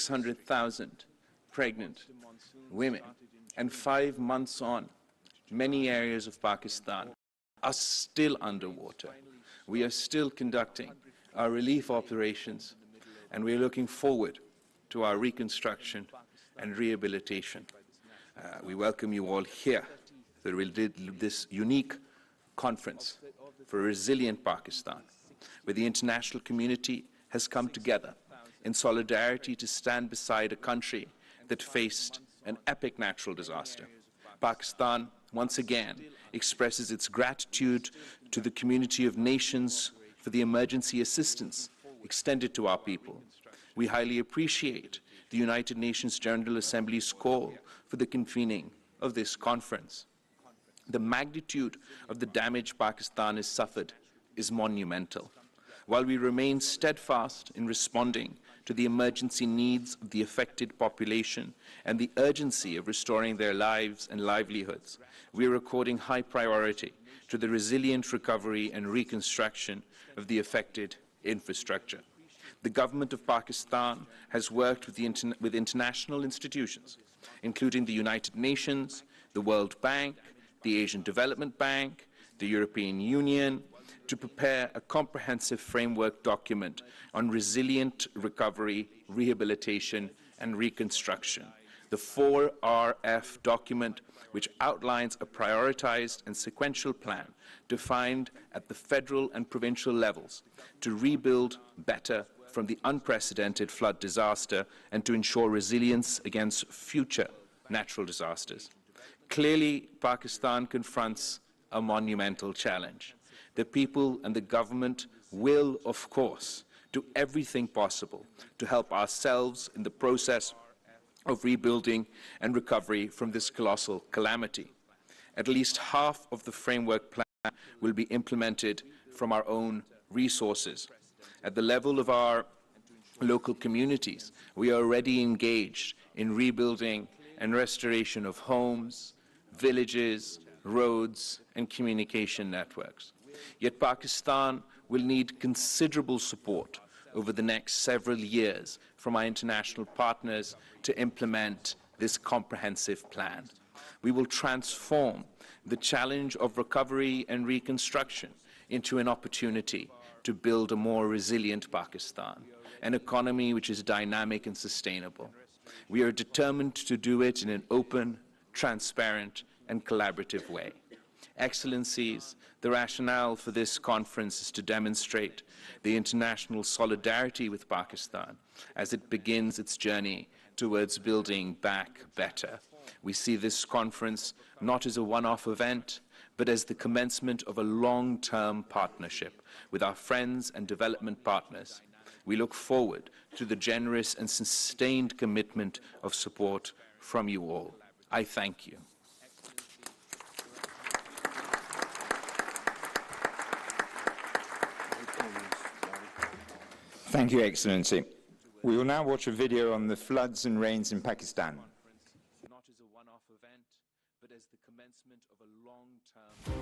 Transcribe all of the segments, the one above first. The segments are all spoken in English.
600,000 pregnant women, and 5 months on, many areas of Pakistan are still underwater. We are still conducting our relief operations, and we're looking forward to our reconstruction and rehabilitation. We welcome you all here to this unique conference for a resilient Pakistan, where the international community has come together in solidarity to stand beside a country that faced an epic natural disaster. Pakistan, once again, expresses its gratitude to the community of nations for the emergency assistance extended to our people. We highly appreciate the United Nations General Assembly's call for the convening of this conference. The magnitude of the damage Pakistan has suffered is monumental. While we remain steadfast in responding to the emergency needs of the affected population and the urgency of restoring their lives and livelihoods, we are according high priority to the resilient recovery and reconstruction of the affected infrastructure. The government of Pakistan has worked with international institutions, including the United Nations, the World Bank, the Asian Development Bank, the European Union, to prepare a comprehensive framework document on resilient recovery, rehabilitation, and reconstruction. The 4RF document, which outlines a prioritized and sequential plan defined at the federal and provincial levels to rebuild better from the unprecedented flood disaster and to ensure resilience against future natural disasters. Clearly, Pakistan confronts a monumental challenge. The people and the government will, of course, do everything possible to help ourselves in the process of rebuilding and recovery from this colossal calamity. At least half of the framework plan will be implemented from our own resources. At the level of our local communities, we are already engaged in rebuilding and restoration of homes, villages, roads, and communication networks. Yet Pakistan will need considerable support over the next several years from our international partners to implement this comprehensive plan. We will transform the challenge of recovery and reconstruction into an opportunity to build a more resilient Pakistan, an economy which is dynamic and sustainable. We are determined to do it in an open, transparent, and collaborative way. Excellencies, the rationale for this conference is to demonstrate the international solidarity with Pakistan as it begins its journey towards building back better. We see this conference not as a one-off event, but as the commencement of a long-term partnership with our friends and development partners. We look forward to the generous and sustained commitment of support from you all. I thank you. Thank you, Excellency. We will now watch a video on the floods and rains in Pakistan. Not as a one-off event, but as the commencement of a long-term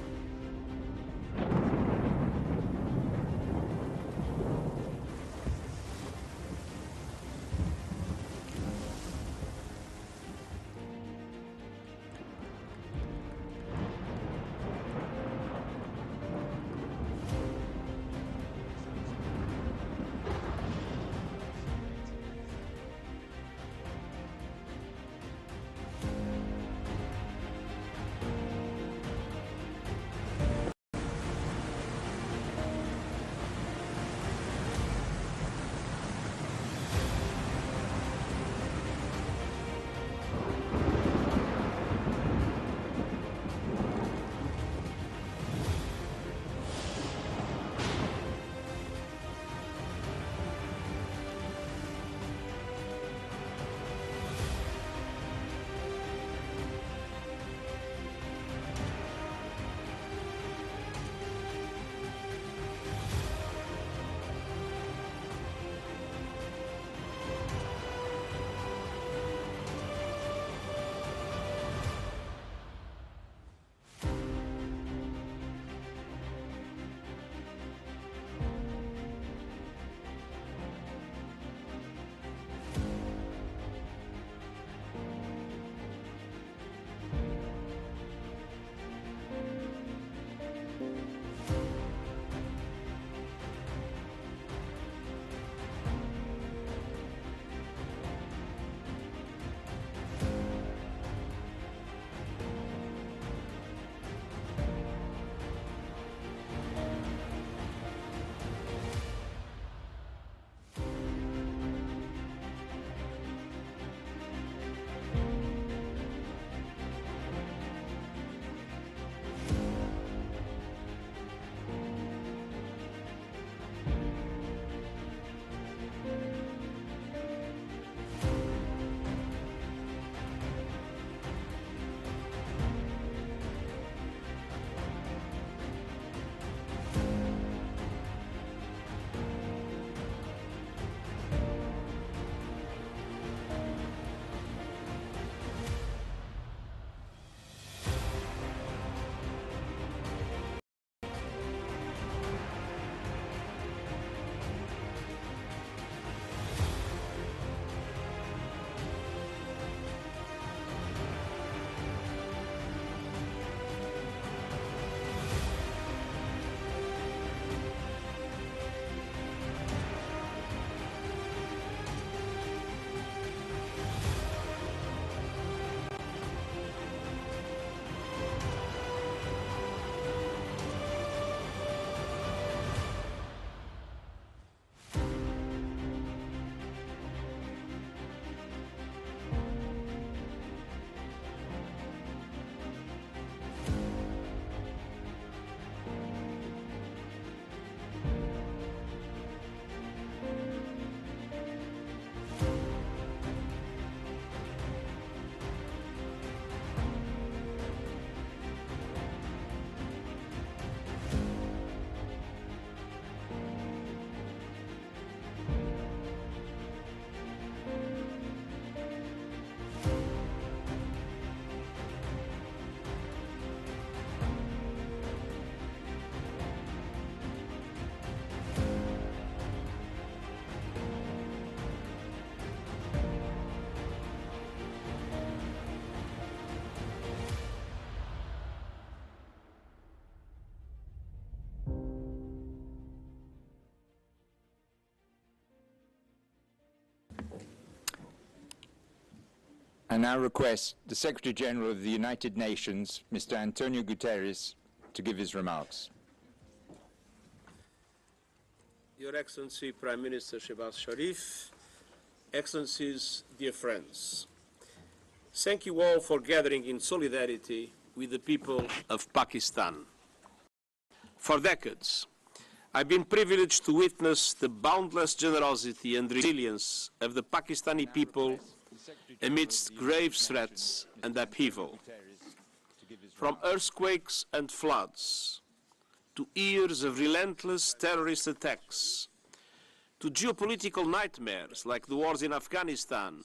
now request the Secretary General of the United Nations, Mr. Antonio Guterres, to give his remarks. Your Excellency Prime Minister Shahbaz Sharif, Excellencies, dear friends, thank you all for gathering in solidarity with the people of Pakistan. For decades, I've been privileged to witness the boundless generosity and resilience of the Pakistani people amidst grave threats and upheaval. From earthquakes and floods, to years of relentless terrorist attacks, to geopolitical nightmares like the wars in Afghanistan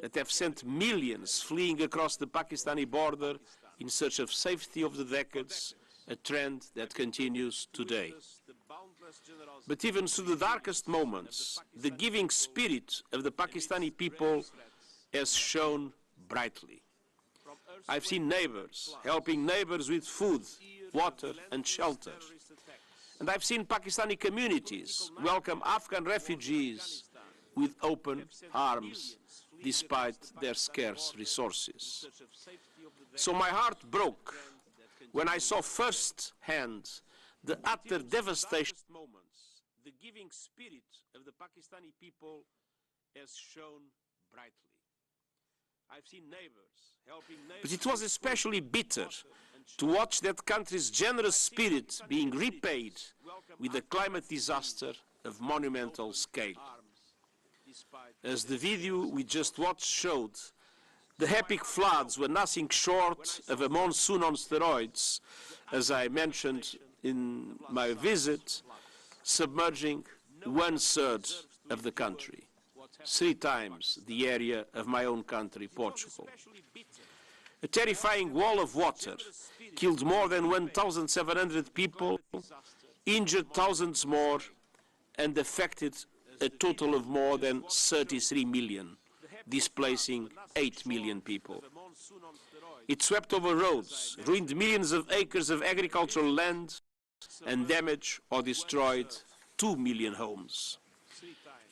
that have sent millions fleeing across the Pakistani border in search of safety over the decades, a trend that continues today. But even through the darkest moments, the giving spirit of the Pakistani people has shone brightly. I've seen neighbors helping neighbors with food, water and shelter. And I've seen Pakistani communities welcome Afghan refugees with open arms despite their scarce resources. So my heart broke when I saw firsthand the utter devastation. The giving spirit of the Pakistani people has shone brightly. I've seen neighbors helping neighbors. But it was especially bitter to watch that country's generous spirit being repaid with a climate disaster of monumental scale. As the video we just watched showed, the epic floods were nothing short of a monsoon on steroids, as I mentioned in my visit, submerging 1/3 of the country, 3 times the area of my own country, Portugal. A terrifying wall of water killed more than 1,700 people, injured thousands more, and affected a total of more than 33 million, displacing 8 million people. It swept over roads, ruined millions of acres of agricultural land, and damaged or destroyed 2 million homes.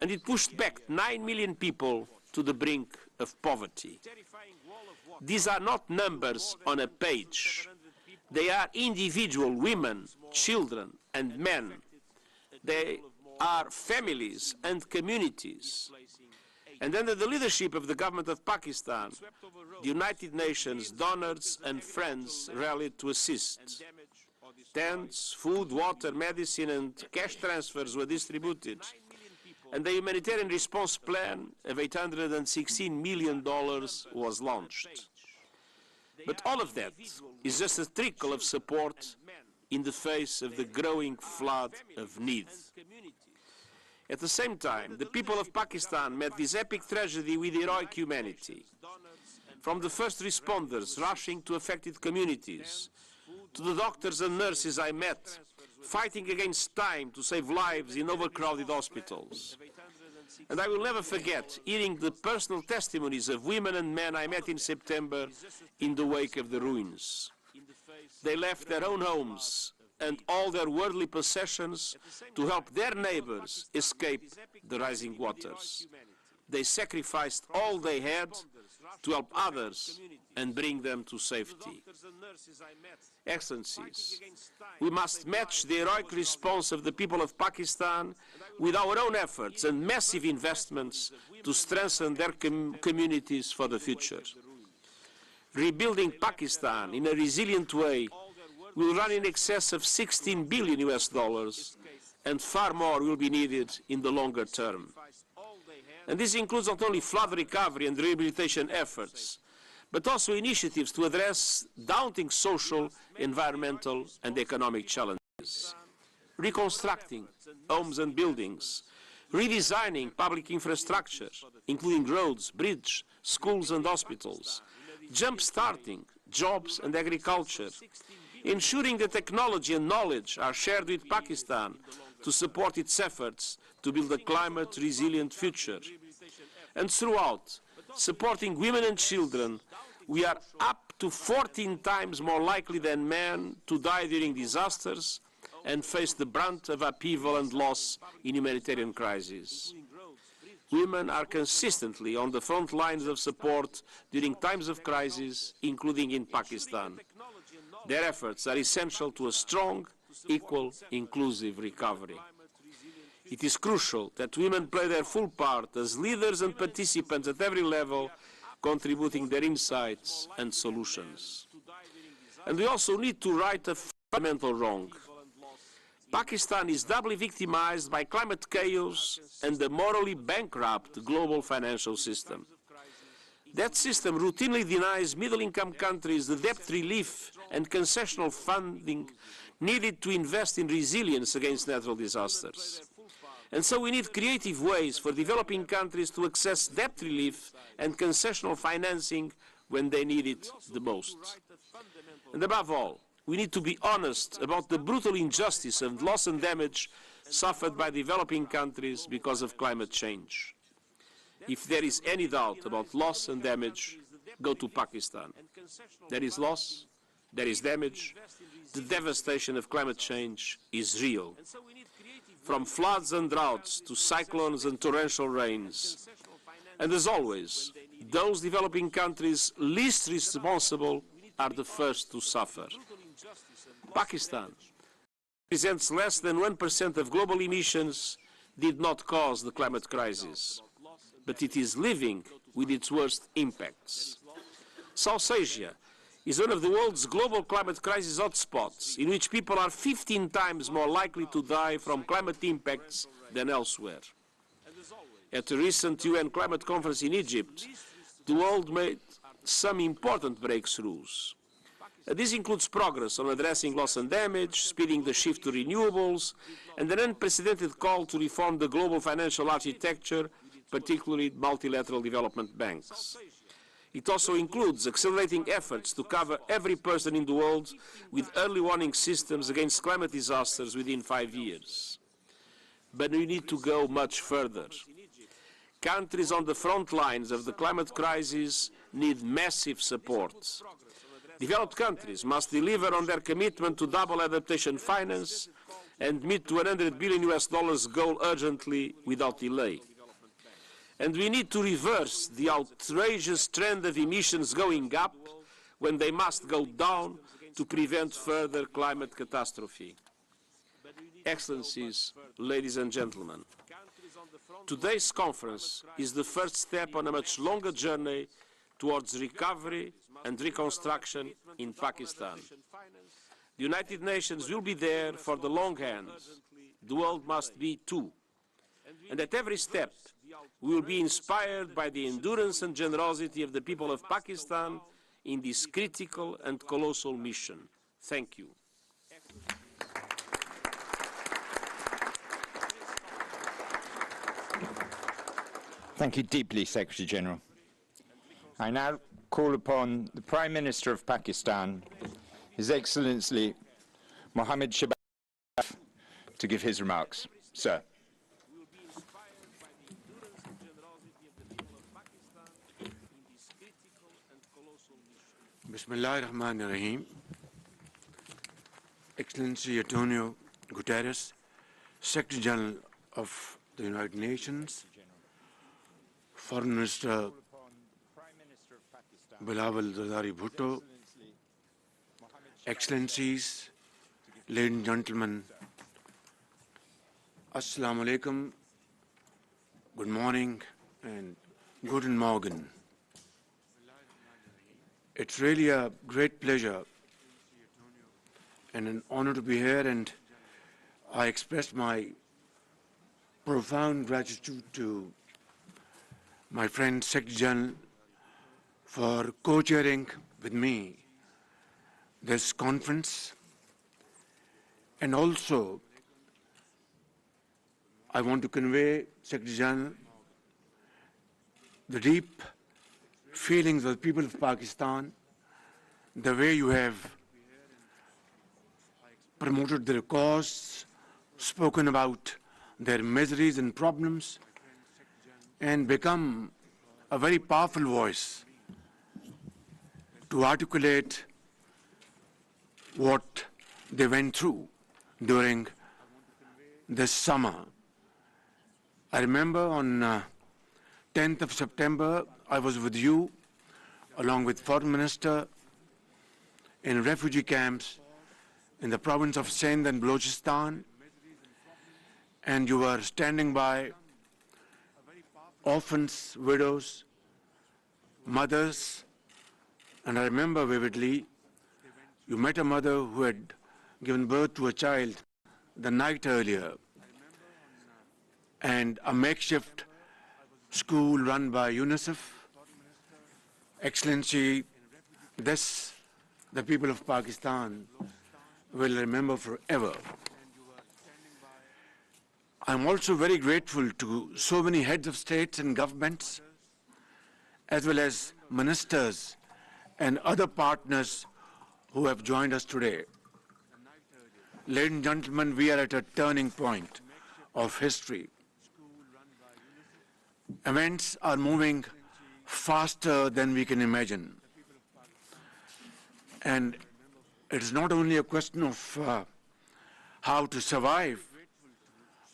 And it pushed back 9 million people to the brink of poverty. These are not numbers on a page. They are individual women, children, and men. They are families and communities. And under the leadership of the government of Pakistan, the United Nations donors and friends rallied to assist. Tents, food, water, medicine, and cash transfers were distributed. And the humanitarian response plan of $816 million was launched. But all of that is just a trickle of support in the face of the growing flood of need. At the same time, the people of Pakistan met this epic tragedy with heroic humanity. From the first responders rushing to affected communities, to the doctors and nurses I met, fighting against time to save lives in overcrowded hospitals. And I will never forget hearing the personal testimonies of women and men I met in September in the wake of the ruins. They left their own homes and all their worldly possessions to help their neighbors escape the rising waters. They sacrificed all they had to help others and bring them to safety. Excellencies, we must match the heroic response of the people of Pakistan with our own efforts and massive investments to strengthen their communities for the future. Rebuilding Pakistan in a resilient way will run in excess of $16 billion US, and far more will be needed in the longer term. And this includes not only flood recovery and rehabilitation efforts, but also initiatives to address daunting social, environmental, and economic challenges. Reconstructing homes and buildings, redesigning public infrastructure, including roads, bridges, schools and hospitals, jump-starting jobs and agriculture, ensuring that technology and knowledge are shared with Pakistan to support its efforts to build a climate-resilient future. And throughout, supporting women and children, we are up to 14 times more likely than men to die during disasters and face the brunt of upheaval and loss in humanitarian crises. Women are consistently on the front lines of support during times of crisis, including in Pakistan. Their efforts are essential to a strong, equal, inclusive recovery. It is crucial that women play their full part as leaders and participants at every level, contributing their insights and solutions. And we also need to right a fundamental wrong. Pakistan is doubly victimized by climate chaos and the morally bankrupt global financial system. That system routinely denies middle-income countries the debt relief and concessional funding needed to invest in resilience against natural disasters. And so we need creative ways for developing countries to access debt relief and concessional financing when they need it the most. And above all, we need to be honest about the brutal injustice and loss and damage suffered by developing countries because of climate change. If there is any doubt about loss and damage, go to Pakistan. There is loss, there is damage. The devastation of climate change is real. From floods and droughts to cyclones and torrential rains. And as always, those developing countries least responsible are the first to suffer. Pakistan represents less than 1% of global emissions, did not cause the climate crisis, but it is living with its worst impacts. South Asia is one of the world's global climate crisis hotspots, in which people are 15 times more likely to die from climate impacts than elsewhere. At a recent UN climate conference in Egypt, the world made some important breakthroughs. This includes progress on addressing loss and damage, speeding the shift to renewables, and an unprecedented call to reform the global financial architecture, particularly multilateral development banks. It also includes accelerating efforts to cover every person in the world with early warning systems against climate disasters within 5 years. But we need to go much further. Countries on the front lines of the climate crisis need massive support. Developed countries must deliver on their commitment to double adaptation finance and meet the $100 billion goal urgently without delay. And we need to reverse the outrageous trend of emissions going up when they must go down to prevent further climate catastrophe. Excellencies, ladies and gentlemen, today's conference is the first step on a much longer journey towards recovery and reconstruction in Pakistan. The United Nations will be there for the long hand. The world must be too. And at every step, we will be inspired by the endurance and generosity of the people of Pakistan in this critical and colossal mission. Thank you. Thank you deeply, Secretary General. I now call upon the Prime Minister of Pakistan, His Excellency Mohammed Shahbaz, to give his remarks. Sir. Bismillah ar-Rahman ar-Rahim. Excellency Antonio Guterres, Secretary General of the United Nations, Foreign Minister Bilawal Zardari Bhutto, Excellencies, ladies and gentlemen, Assalamu alaikum, good morning and guten Morgen. It's really a great pleasure and an honor to be here, and I express my profound gratitude to my friend Secretary General for co-chairing with me this conference. And also, I want to convey, Secretary General, the deep feelings of the people of Pakistan, the way you have promoted their cause, spoken about their miseries and problems, and become a very powerful voice to articulate what they went through during this summer. I remember on 10th of September, I was with you, along with Foreign Minister, in refugee camps in the province of Sindh and Balochistan, and you were standing by orphans, widows, mothers, and I remember vividly, you met a mother who had given birth to a child the night earlier, and a makeshift school run by UNICEF. Excellency, this the people of Pakistan will remember forever. I'm also very grateful to so many heads of states and governments, as well as ministers and other partners who have joined us today. Ladies and gentlemen, we are at a turning point of history. Events are moving faster than we can imagine. And it is not only a question of how to survive,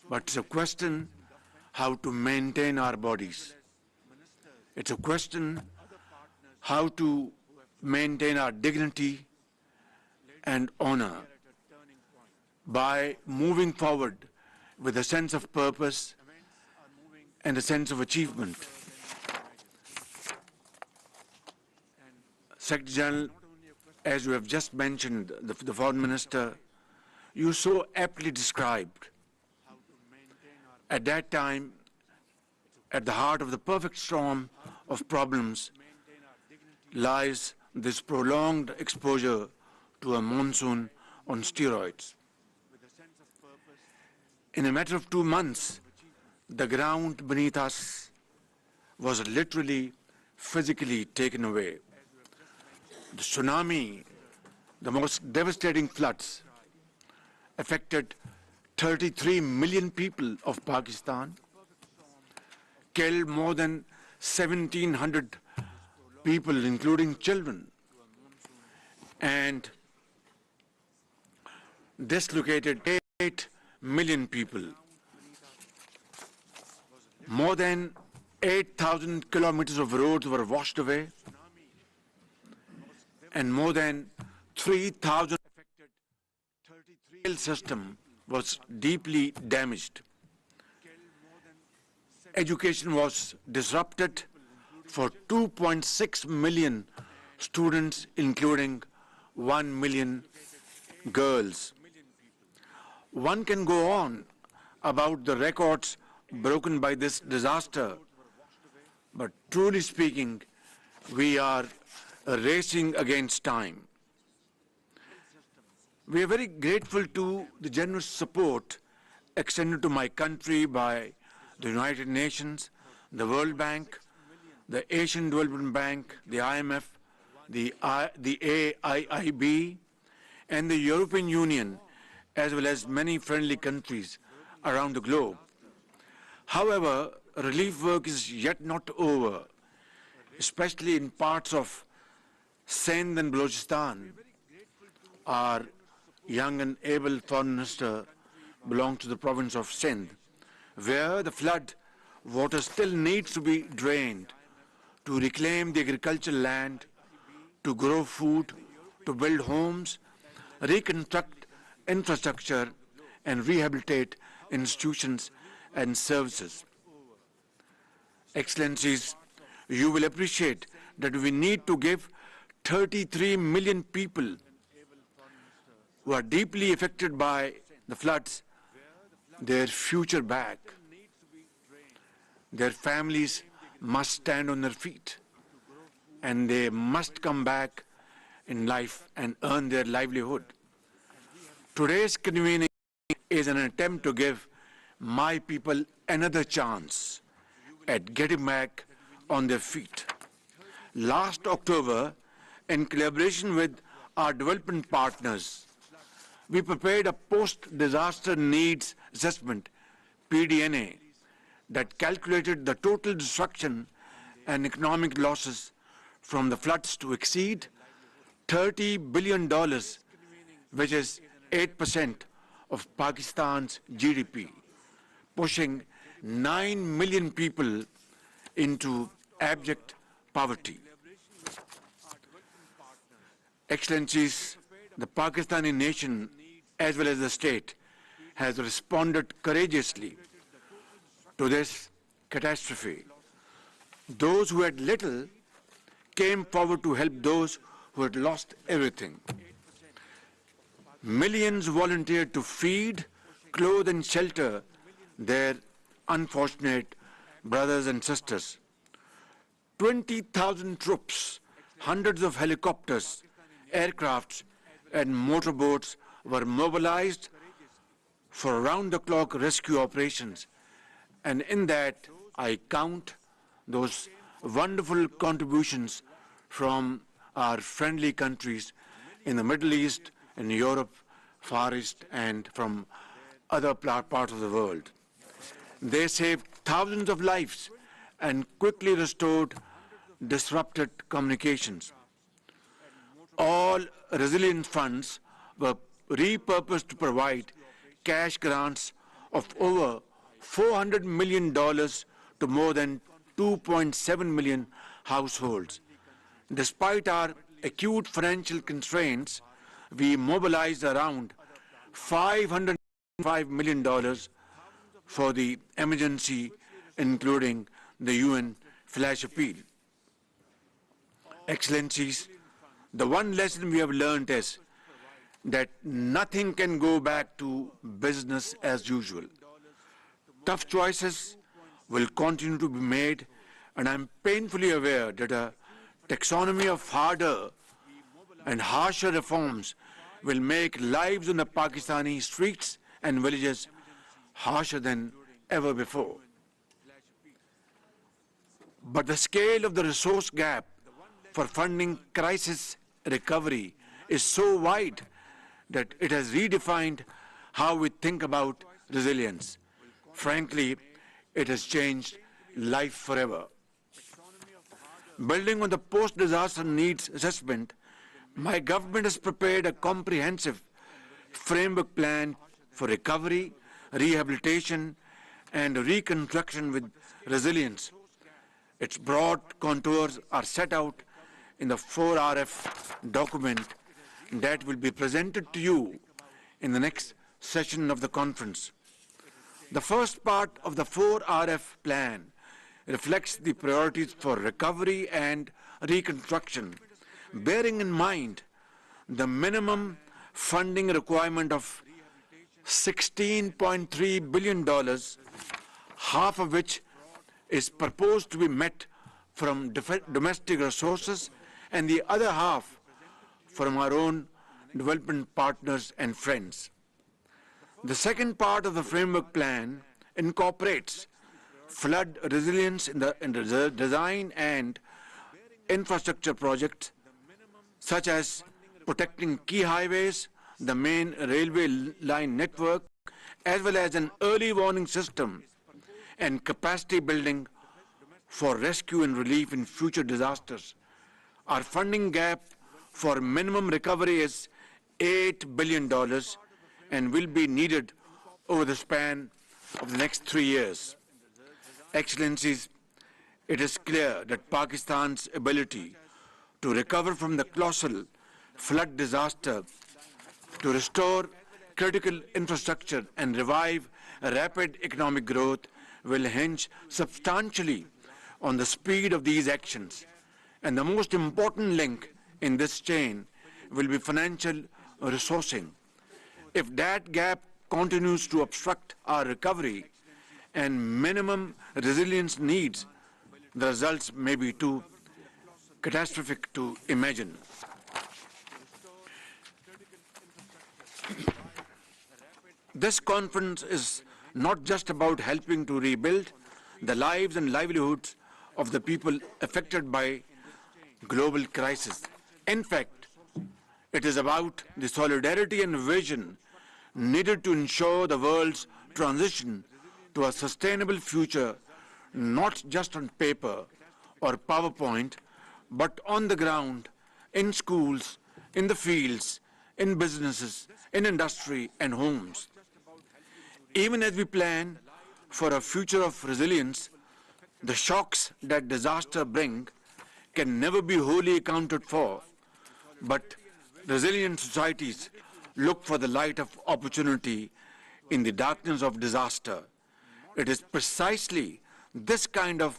but it's a question how to maintain our bodies. It's a question how to maintain our dignity and honor by moving forward with a sense of purpose and a sense of achievement. Secretary General, as you have just mentioned, the Foreign Minister, you so aptly described, at that time, at the heart of the perfect storm of problems lies this prolonged exposure to a monsoon on steroids. In a matter of 2 months, the ground beneath us was literally, physically taken away. The tsunami, the most devastating floods, affected 33 million people of Pakistan, killed more than 1,700 people, including children, and dislocated 8 million people. More than 8,000 kilometers of roads were washed away, and more than 3,000 rail system was deeply damaged. Education was disrupted for 2.6 million students, including 1 million girls. One can go on about the records broken by this disaster, but truly speaking, we are racing against time. We are very grateful to the generous support extended to my country by the United Nations, the World Bank, the Asian Development Bank, the IMF, the AIIB, and the European Union, as well as many friendly countries around the globe. However, relief work is yet not over, especially in parts of Sindh and Balochistan. Our young and able Foreign Minister belongs to the province of Sindh, where the flood water still needs to be drained to reclaim the agricultural land, to grow food, to build homes, reconstruct infrastructure, and rehabilitate institutions and services. Excellencies, you will appreciate that we need to give 33 million people who are deeply affected by the floods their future back. Their families must stand on their feet, and they must come back in life and earn their livelihood. Today's convening is an attempt to give my people another chance at getting back on their feet. Last October, in collaboration with our development partners, we prepared a post-disaster needs assessment, PDNA, that calculated the total destruction and economic losses from the floods to exceed $30 billion, which is 8% of Pakistan's GDP, pushing 9 million people into abject poverty. Excellencies, the Pakistani nation, as well as the state, has responded courageously to this catastrophe. Those who had little came forward to help those who had lost everything. Millions volunteered to feed, clothe and shelter their unfortunate brothers and sisters. 20,000 troops, hundreds of helicopters, aircrafts and motorboats were mobilized for round-the-clock rescue operations. And in that, I count those wonderful contributions from our friendly countries in the Middle East, in Europe, Far East, and from other parts of the world. They saved thousands of lives and quickly restored disrupted communications. All resilience funds were repurposed to provide cash grants of over $400 million to more than 2.7 million households. Despite our acute financial constraints, we mobilized around $505 million for the emergency, including the UN flash appeal. Excellencies, the one lesson we have learned is that nothing can go back to business as usual. Tough choices will continue to be made, and I'm painfully aware that a taxonomy of harder and harsher reforms will make lives in the Pakistani streets and villages harsher than ever before. But the scale of the resource gap for funding crisis recovery is so wide that it has redefined how we think about resilience. Frankly, it has changed life forever. Building on the post-disaster needs assessment, my government has prepared a comprehensive framework plan for recovery, rehabilitation, and reconstruction with resilience. Its broad contours are set out in the 4RF document that will be presented to you in the next session of the conference. The first part of the 4RF plan reflects the priorities for recovery and reconstruction, bearing in mind the minimum funding requirement of $16.3 billion, half of which is proposed to be met from domestic resources and the other half from our own development partners and friends. The second part of the framework plan incorporates flood resilience in the design and infrastructure projects, such as protecting key highways, the main railway line network, as well as an early warning system and capacity building for rescue and relief in future disasters. Our funding gap for minimum recovery is $8 billion and will be needed over the span of the next 3 years. Excellencies, it is clear that Pakistan's ability to recover from the colossal flood disaster, to restore critical infrastructure and revive rapid economic growth will hinge substantially on the speed of these actions. And the most important link in this chain will be financial resourcing. If that gap continues to obstruct our recovery and minimum resilience needs, the results may be too catastrophic to imagine. This conference is not just about helping to rebuild the lives and livelihoods of the people affected by global crisis. In fact, it is about the solidarity and vision needed to ensure the world's transition to a sustainable future, not just on paper or PowerPoint, but on the ground, in schools, in the fields, in businesses, in industry and homes. Even as we plan for a future of resilience, The shocks that disaster bring can never be wholly accounted for, but resilient societies look for the light of opportunity in the darkness of disaster. It is precisely this kind of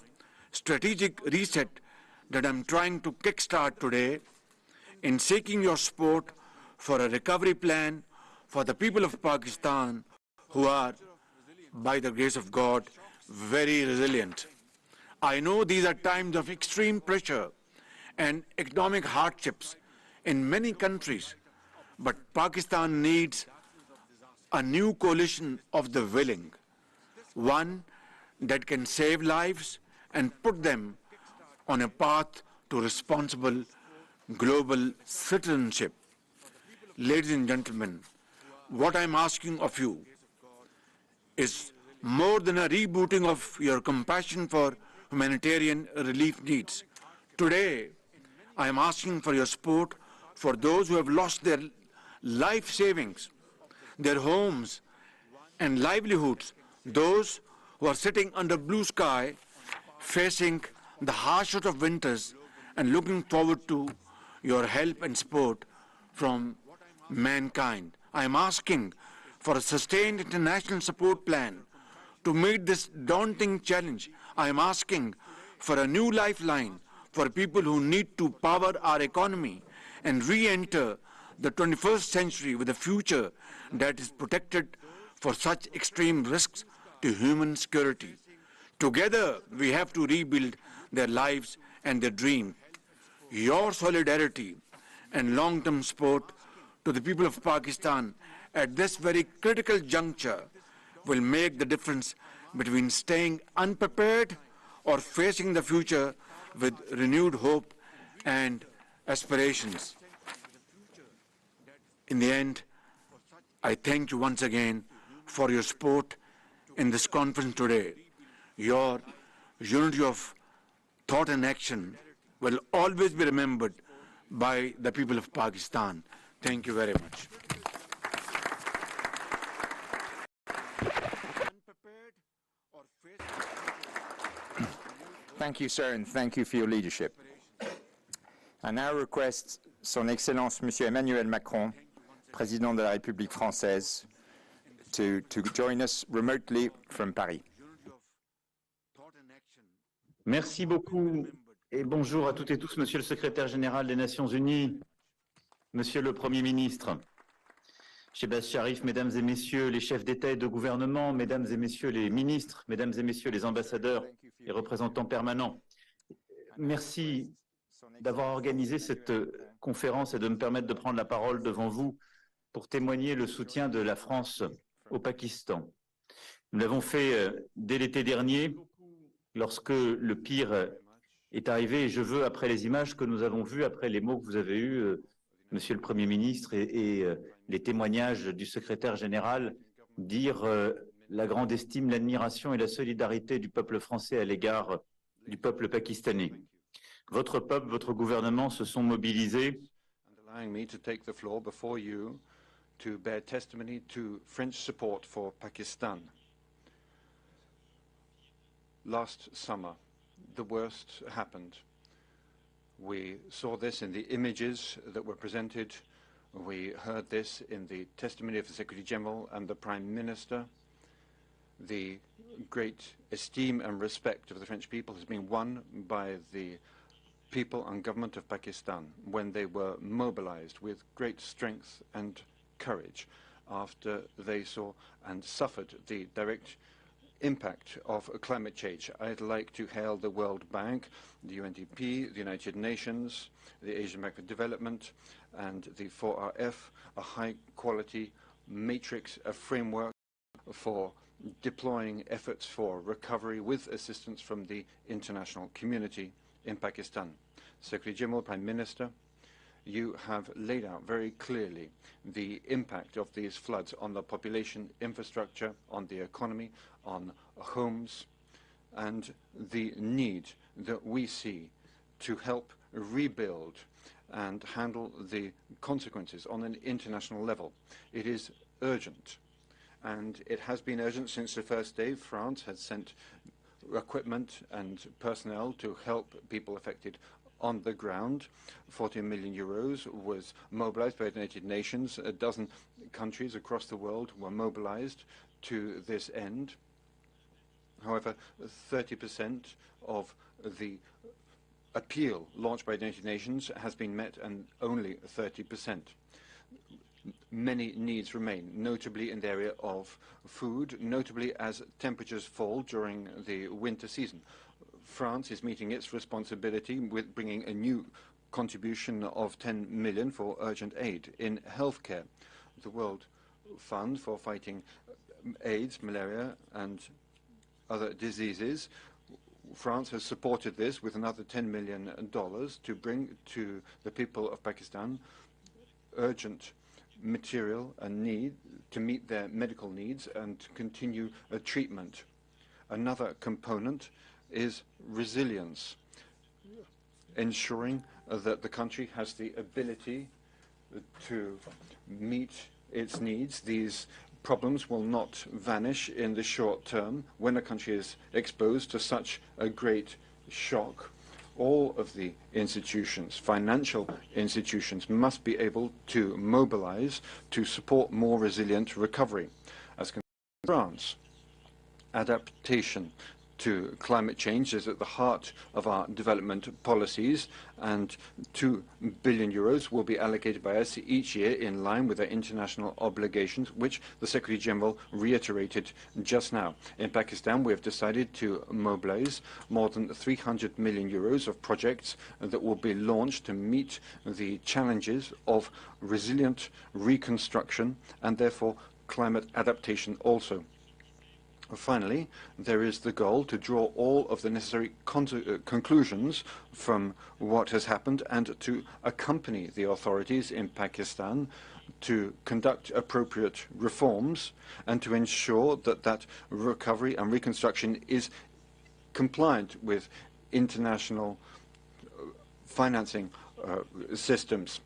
strategic reset that I'm trying to kickstart today in seeking your support for a recovery plan for the people of Pakistan who are, by the grace of God, very resilient. I know these are times of extreme pressure and economic hardships in many countries, but Pakistan needs a new coalition of the willing, one that can save lives and put them on a path to responsible global citizenship. Ladies and gentlemen, what I'm asking of you is more than a rebooting of your compassion for humanitarian relief needs. Today, I am asking for your support for those who have lost their life savings, their homes and livelihoods, those who are sitting under blue sky, facing the harshest of winters and looking forward to your help and support from mankind. I am asking for a sustained international support plan to meet this daunting challenge. I am asking for a new lifeline for people who need to power our economy and re-enter the 21st century with a future that is protected for such extreme risks to human security. Together, we have to rebuild their lives and their dreams. Your solidarity and long-term support to the people of Pakistan at this very critical juncture will make the difference between staying unprepared or facing the future with renewed hope and aspirations. In the end, I thank you once again for your support in this conference today. Your unity of thought and action will always be remembered by the people of Pakistan. Thank you very much. Thank you, sir, and thank you for your leadership. I now request Son Excellence Monsieur Emmanuel Macron, Président de la République française, to join us remotely from Paris. Merci beaucoup et bonjour à toutes et tous, Monsieur le Secrétaire général des Nations Unies, Monsieur le Premier ministre, Shahbaz Sharif, Mesdames et Messieurs les chefs d'État et de gouvernement, Mesdames et Messieurs les ministres, Mesdames et Messieurs les ambassadeurs et représentants permanents. Merci d'avoir organisé cette conférence et de me permettre de prendre la parole devant vous pour témoigner le soutien de la France au Pakistan. Nous l'avons fait dès l'été dernier, lorsque le pire est arrivé, et je veux, après les images que nous avons vues, après les mots que vous avez eus, Monsieur le Premier ministre, et les témoignages du secrétaire général, dire la grande estime, l'admiration et la solidarité du peuple français à l'égard du peuple pakistanais. Votre peuple, votre gouvernement se sont mobilisés to bear testimony to French support for Pakistan. Last summer, the worst happened. We saw this in the images that were presented. We heard this in the testimony of the Secretary General and the Prime Minister. The great esteem and respect of the French people has been won by the people and government of Pakistan when they were mobilized with great strength and courage after they saw and suffered the direct impact of climate change. I'd like to hail the World Bank, the UNDP, the United Nations, the Asian Bank for Development, and the 4RF, a high-quality matrix, a framework for deploying efforts for recovery with assistance from the international community in Pakistan. Secretary General, Prime Minister, you have laid out very clearly the impact of these floods on the population, infrastructure, on the economy, on homes, and the need that we see to help rebuild and handle the consequences on an international level. It is urgent, and it has been urgent since the first day. France has sent equipment and personnel to help people affected on the ground. 14 million euros was mobilized by the United Nations. A dozen countries across the world were mobilized to this end. However, 30% of the appeal launched by the United Nations has been met, and only 30%. Many needs remain, notably in the area of food, notably as temperatures fall during the winter season. France is meeting its responsibility with bringing a new contribution of 10 million for urgent aid in healthcare. The World Fund for fighting AIDS, malaria, and other diseases, France has supported this with another $10 million to bring to the people of Pakistan urgent material and need to meet their medical needs and to continue a treatment. Another component is resilience, ensuring that the country has the ability to meet its needs. These problems will not vanish in the short term when a country is exposed to such a great shock. All of the institutions, financial institutions, must be able to mobilize to support more resilient recovery. As concerns France, adaptation to climate change is at the heart of our development policies, and 2 billion euros will be allocated by us each year in line with our international obligations, which the Secretary General reiterated just now. In Pakistan, we have decided to mobilize more than 300 million euros of projects that will be launched to meet the challenges of resilient reconstruction and therefore climate adaptation also. Finally, there is the goal to draw all of the necessary conclusions from what has happened and to accompany the authorities in Pakistan to conduct appropriate reforms and to ensure that that recovery and reconstruction is compliant with international financing systems.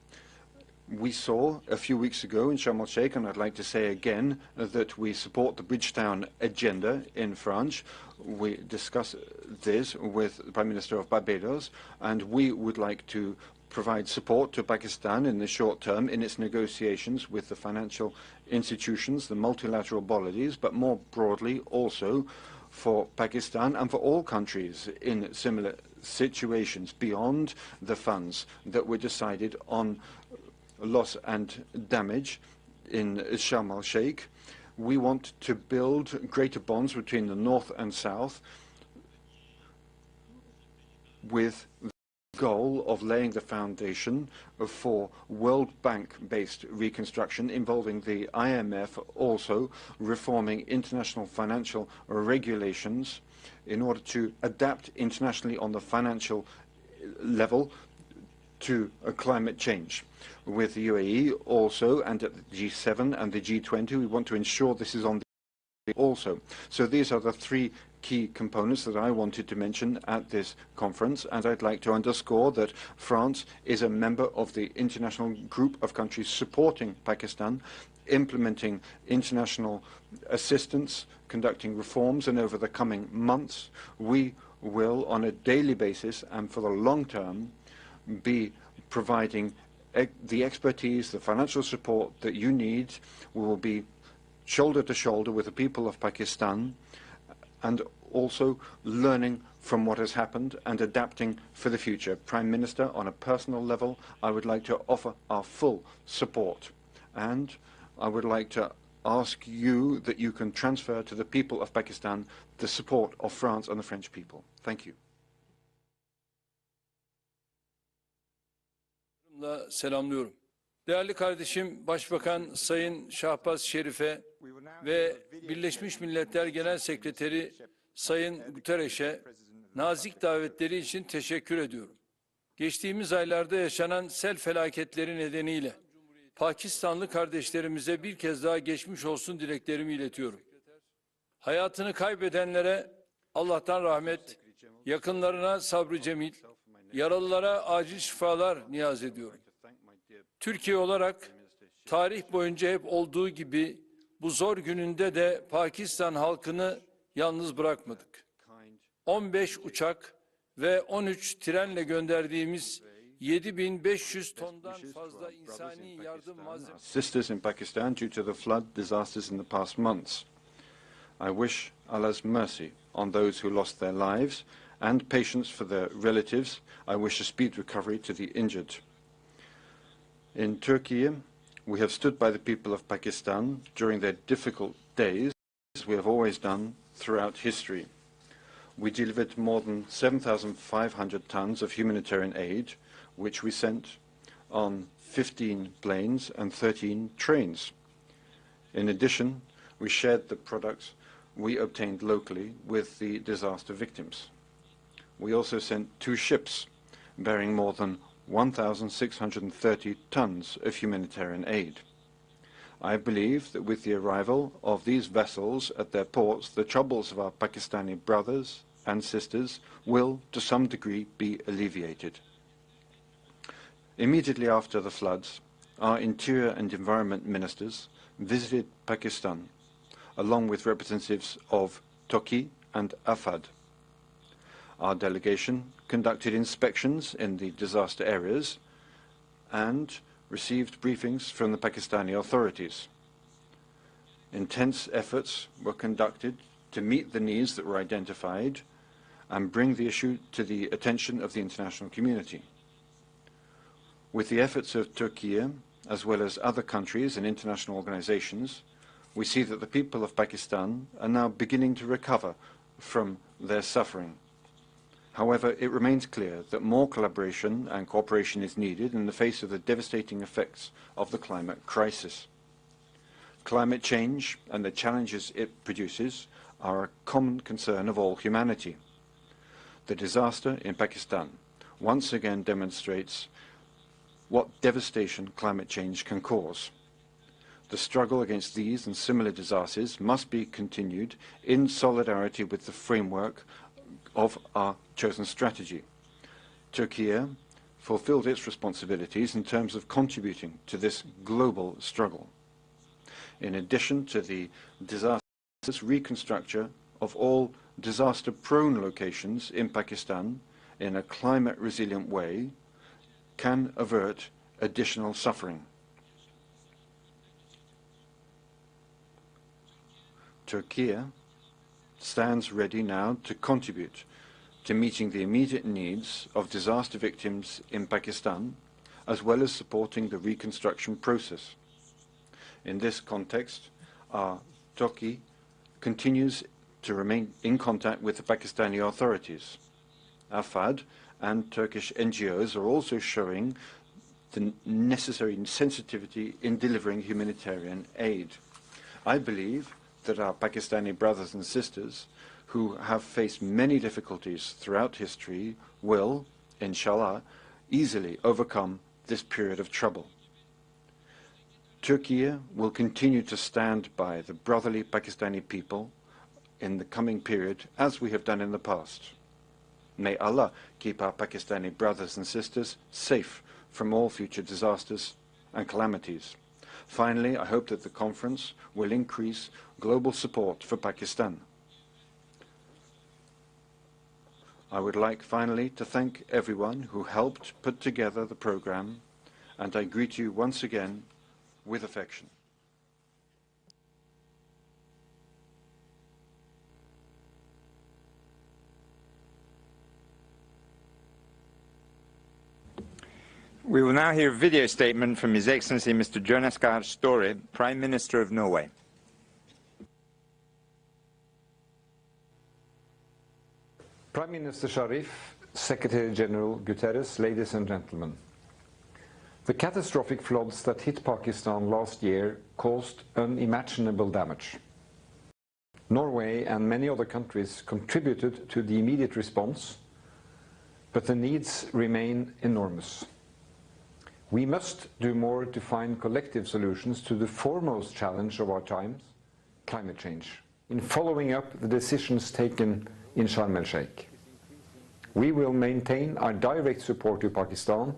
We saw a few weeks ago in Sharm el-Sheikh, and I'd like to say again, that we support the Bridgetown agenda in France. We discussed this with the Prime Minister of Barbados, and we would like to provide support to Pakistan in the short term in its negotiations with the financial institutions, the multilateral bodies, but more broadly also for Pakistan and for all countries in similar situations beyond the funds that were decided on loss and damage in Sharm el-Sheikh. We want to build greater bonds between the North and South with the goal of laying the foundation for World Bank-based reconstruction involving the IMF, also reforming international financial regulations in order to adapt internationally on the financial level to climate change. With the UAE also, and at the G7 and the G20, we want to ensure this is on the also. So these are the three key components that I wanted to mention at this conference, and I'd like to underscore that France is a member of the international group of countries supporting Pakistan, implementing international assistance, conducting reforms, and over the coming months, we will, on a daily basis and for the long term, be providing the expertise, the financial support that you need. We will be shoulder to shoulder with the people of Pakistan and also learning from what has happened and adapting for the future. Prime Minister, on a personal level, I would like to offer our full support, and I would like to ask you that you can transfer to the people of Pakistan the support of France and the French people. Thank you. Selamlıyorum. Değerli kardeşim Başbakan Sayın Shahbaz Sharif'e ve Birleşmiş Milletler Genel Sekreteri Sayın Guterres'e nazik davetleri için teşekkür ediyorum. Geçtiğimiz aylarda yaşanan sel felaketleri nedeniyle Pakistanlı kardeşlerimize bir kez daha geçmiş olsun dileklerimi iletiyorum. Hayatını kaybedenlere Allah'tan rahmet, yakınlarına sabrı cemil, yaralılara acil şifalar niyaz ediyorum. Türkiye olarak tarih boyunca hep olduğu gibi bu zor gününde de Pakistan halkını yalnız bırakmadık. 15 uçak ve 13 trenle gönderdiğimiz 7.500 tondan fazla insani yardım malzemesi. Sisters in Pakistan due to the flood disasters in the past months. I wish Allah's mercy on those who lost their lives and patience for their relatives. I wish a speed recovery to the injured. In Turkey, we have stood by the people of Pakistan during their difficult days, as we have always done throughout history. We delivered more than 7,500 tons of humanitarian aid, which we sent on 15 planes and 13 trains. In addition, we shared the products we obtained locally with the disaster victims. We also sent 2 ships bearing more than 1,630 tons of humanitarian aid. I believe that with the arrival of these vessels at their ports, the troubles of our Pakistani brothers and sisters will, to some degree, be alleviated. Immediately after the floods, our Interior and Environment Ministers visited Pakistan, along with representatives of Turkey and Afad. Our delegation conducted inspections in the disaster areas and received briefings from the Pakistani authorities. Intense efforts were conducted to meet the needs that were identified and bring the issue to the attention of the international community. With the efforts of Turkey, as well as other countries and international organizations, we see that the people of Pakistan are now beginning to recover from their suffering. However, it remains clear that more collaboration and cooperation is needed in the face of the devastating effects of the climate crisis. Climate change and the challenges it produces are a common concern of all humanity. The disaster in Pakistan once again demonstrates what devastation climate change can cause. The struggle against these and similar disasters must be continued in solidarity with the framework of our chosen strategy. Turkey fulfilled its responsibilities in terms of contributing to this global struggle. In addition to the disastrous reconstruction of all disaster-prone locations in Pakistan in a climate-resilient way can avert additional suffering. Turkey stands ready now to contribute to meeting the immediate needs of disaster victims in Pakistan, as well as supporting the reconstruction process. In this context, Turkey continues to remain in contact with the Pakistani authorities. AFAD and Turkish NGOs are also showing the necessary sensitivity in delivering humanitarian aid. I believe that our Pakistani brothers and sisters, who have faced many difficulties throughout history, will, inshallah, easily overcome this period of trouble. Turkey will continue to stand by the brotherly Pakistani people in the coming period, as we have done in the past. May Allah keep our Pakistani brothers and sisters safe from all future disasters and calamities. Finally, I hope that the conference will increase global support for Pakistan. I would like finally to thank everyone who helped put together the program, and I greet you once again with affection. We will now hear a video statement from His Excellency Mr. Jonas Gahr Støre, Prime Minister of Norway. Prime Minister Sharif, Secretary General Guterres, ladies and gentlemen. The catastrophic floods that hit Pakistan last year caused unimaginable damage. Norway and many other countries contributed to the immediate response, but the needs remain enormous. We must do more to find collective solutions to the foremost challenge of our times, climate change, in following up the decisions taken in Sharm el-Sheikh. We will maintain our direct support to Pakistan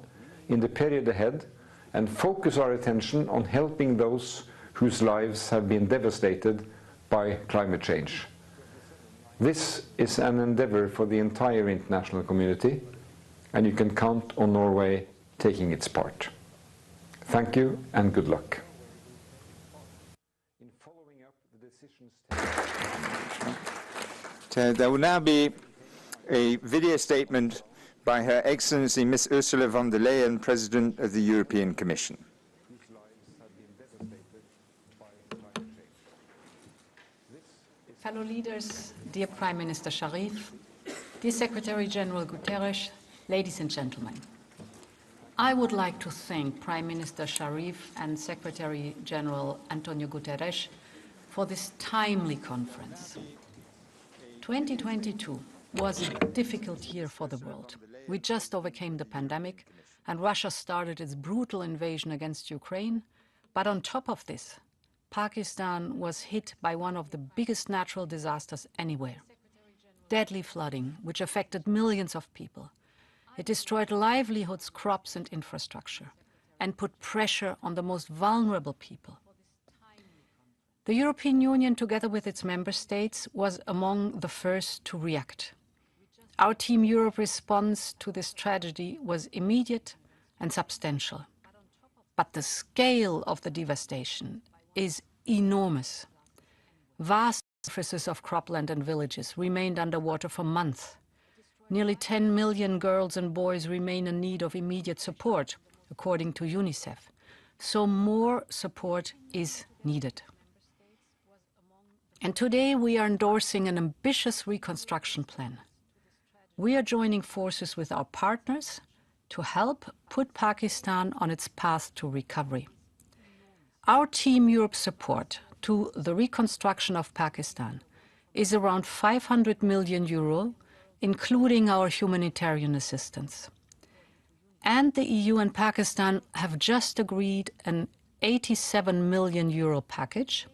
in the period ahead and focus our attention on helping those whose lives have been devastated by climate change. This is an endeavor for the entire international community, and you can count on Norway taking its part. Thank you and good luck. In following up the decisions There will now be a video statement by Her Excellency Ms. Ursula von der Leyen, President of the European Commission. Fellow leaders, dear Prime Minister Sharif, dear Secretary General Guterres, ladies and gentlemen. I would like to thank Prime Minister Sharif and Secretary General Antonio Guterres for this timely conference. 2022 was a difficult year for the world. We just overcame the pandemic and Russia started its brutal invasion against Ukraine. But on top of this, Pakistan was hit by one of the biggest natural disasters anywhere. Deadly flooding, which affected millions of people. It destroyed livelihoods, crops and infrastructure, and put pressure on the most vulnerable people. The European Union, together with its member states, was among the first to react. Our Team Europe response to this tragedy was immediate and substantial. But the scale of the devastation is enormous. Vast surfaces of cropland and villages remained underwater for months. Nearly 10 million girls and boys remain in need of immediate support, according to UNICEF. So more support is needed. And today we are endorsing an ambitious reconstruction plan. We are joining forces with our partners to help put Pakistan on its path to recovery. Our Team Europe support to the reconstruction of Pakistan is around 500 million euro, including our humanitarian assistance. And the EU and Pakistan have just agreed an 87 million euro package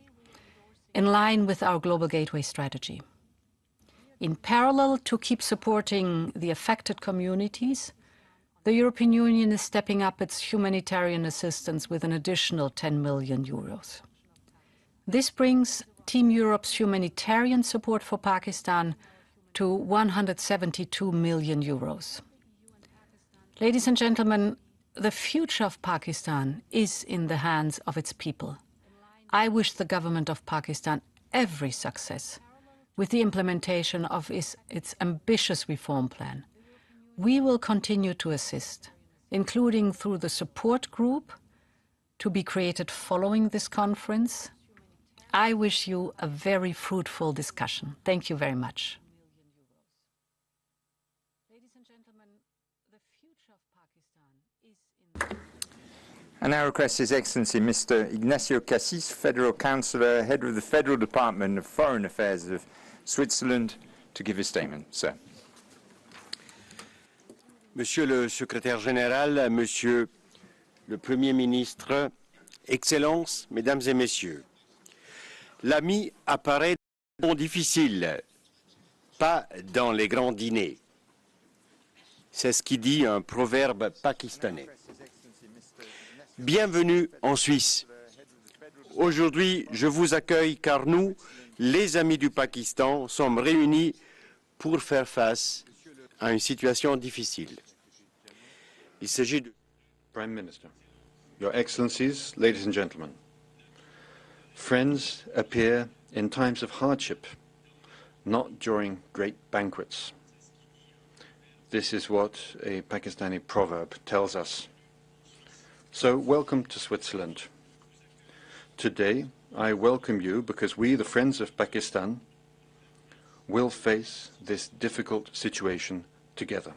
in line with our Global Gateway strategy. In parallel, to keep supporting the affected communities, the European Union is stepping up its humanitarian assistance with an additional 10 million euros. This brings Team Europe's humanitarian support for Pakistan to 172 million euros. Ladies and gentlemen, the future of Pakistan is in the hands of its people. I wish the government of Pakistan every success with the implementation of its ambitious reform plan. We will continue to assist, including through the support group to be created following this conference. I wish you a very fruitful discussion. Thank you very much. Ladies and gentlemen, the future of Pakistan is in... I now request His Excellency Mr. Ignacio Cassis, Federal Councillor, Head of the Federal Department of Foreign Affairs of Switzerland, to give his statement. Sir. Monsieur le Secrétaire Général, Monsieur le Premier ministre, Excellences, Mesdames et Messieurs, l'ami apparaît dans les moments difficiles, pas dans les grands dîners. C'est ce qui dit un proverbe pakistanais. Bienvenue en Suisse. Aujourd'hui, je vous accueille car nous, les amis du Pakistan, sommes réunis pour faire face à une situation difficile. Il s'agit de... Prime Minister, Your Excellencies, ladies and gentlemen, friends appear in times of hardship, not during great banquets. This is what a Pakistani proverb tells us. So, welcome to Switzerland. Today, I welcome you because we, the friends of Pakistan, will face this difficult situation together.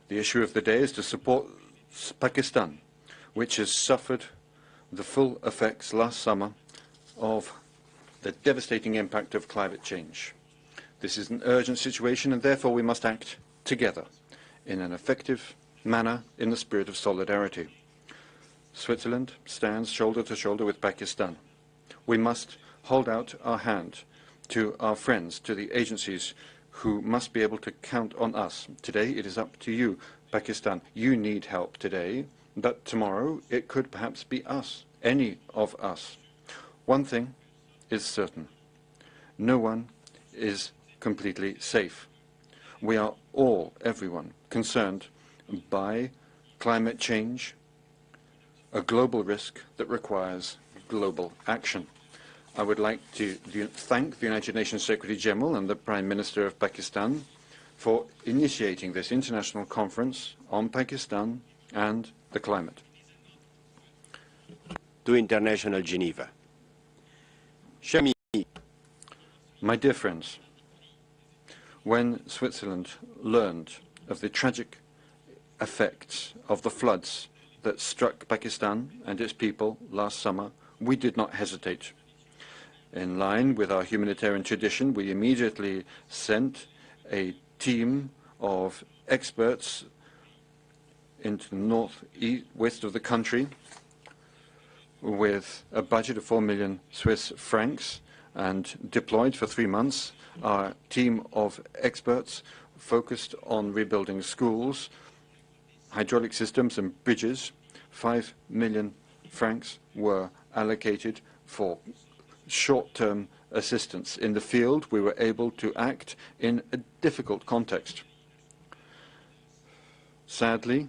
The issue of the day is to support Pakistan, which has suffered the full effects last summer of the devastating impact of climate change. This is an urgent situation and therefore we must act together in an effective manner in the spirit of solidarity. Switzerland stands shoulder to shoulder with Pakistan. We must hold out our hand to our friends, to the agencies who must be able to count on us. Today it is up to you, Pakistan. You need help today, but tomorrow it could perhaps be us, any of us. One thing is certain. No one is completely safe. We are all, everyone, concerned by climate change, a global risk that requires global action. I would like to thank the United Nations Secretary General and the Prime Minister of Pakistan for initiating this international conference on Pakistan and the climate. To International Geneva. My dear friends, when Switzerland learned of the tragic effects of the floods that struck Pakistan and its people last summer, we did not hesitate. In line with our humanitarian tradition, we immediately sent a team of experts into the northwest of the country with a budget of 4 million Swiss francs and deployed for 3 months. Our team of experts focused on rebuilding schools, hydraulic systems and bridges. 5 million francs were allocated for short-term assistance. In the field, we were able to act in a difficult context. Sadly,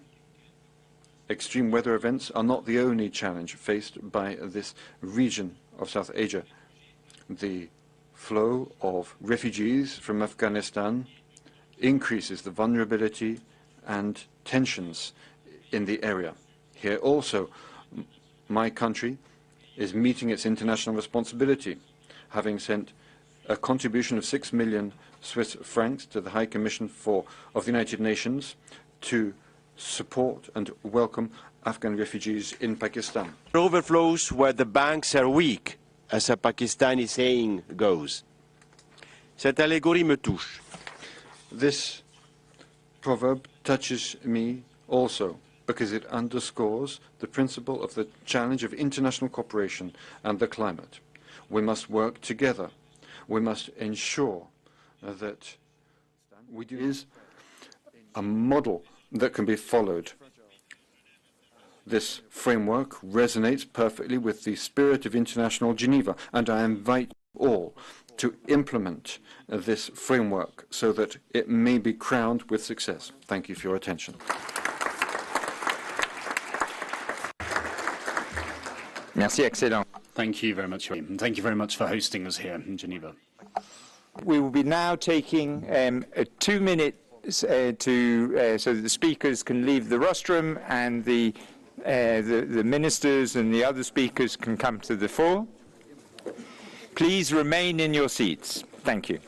extreme weather events are not the only challenge faced by this region of South Asia. The flow of refugees from Afghanistan increases the vulnerability and tensions in the area. Here also, my country is meeting its international responsibility, having sent a contribution of 6 million Swiss francs to the High Commission of the United Nations to support and welcome Afghan refugees in Pakistan. Overflows where the banks are weak, as a Pakistani saying goes. Cette allégorie me touche. This proverb touches me also, because it underscores the principle of the challenge of international cooperation and the climate. We must work together. We must ensure that we do is a model that can be followed. This framework resonates perfectly with the spirit of International Geneva, and I invite all to implement this framework so that it may be crowned with success. Thank you for your attention. Merci, excellent. Thank you very much, and thank you very much for hosting us here in Geneva. We will be now taking a 2 minute so that the speakers can leave the rostrum and the ministers and the other speakers can come to the fore. Please remain in your seats. Thank you.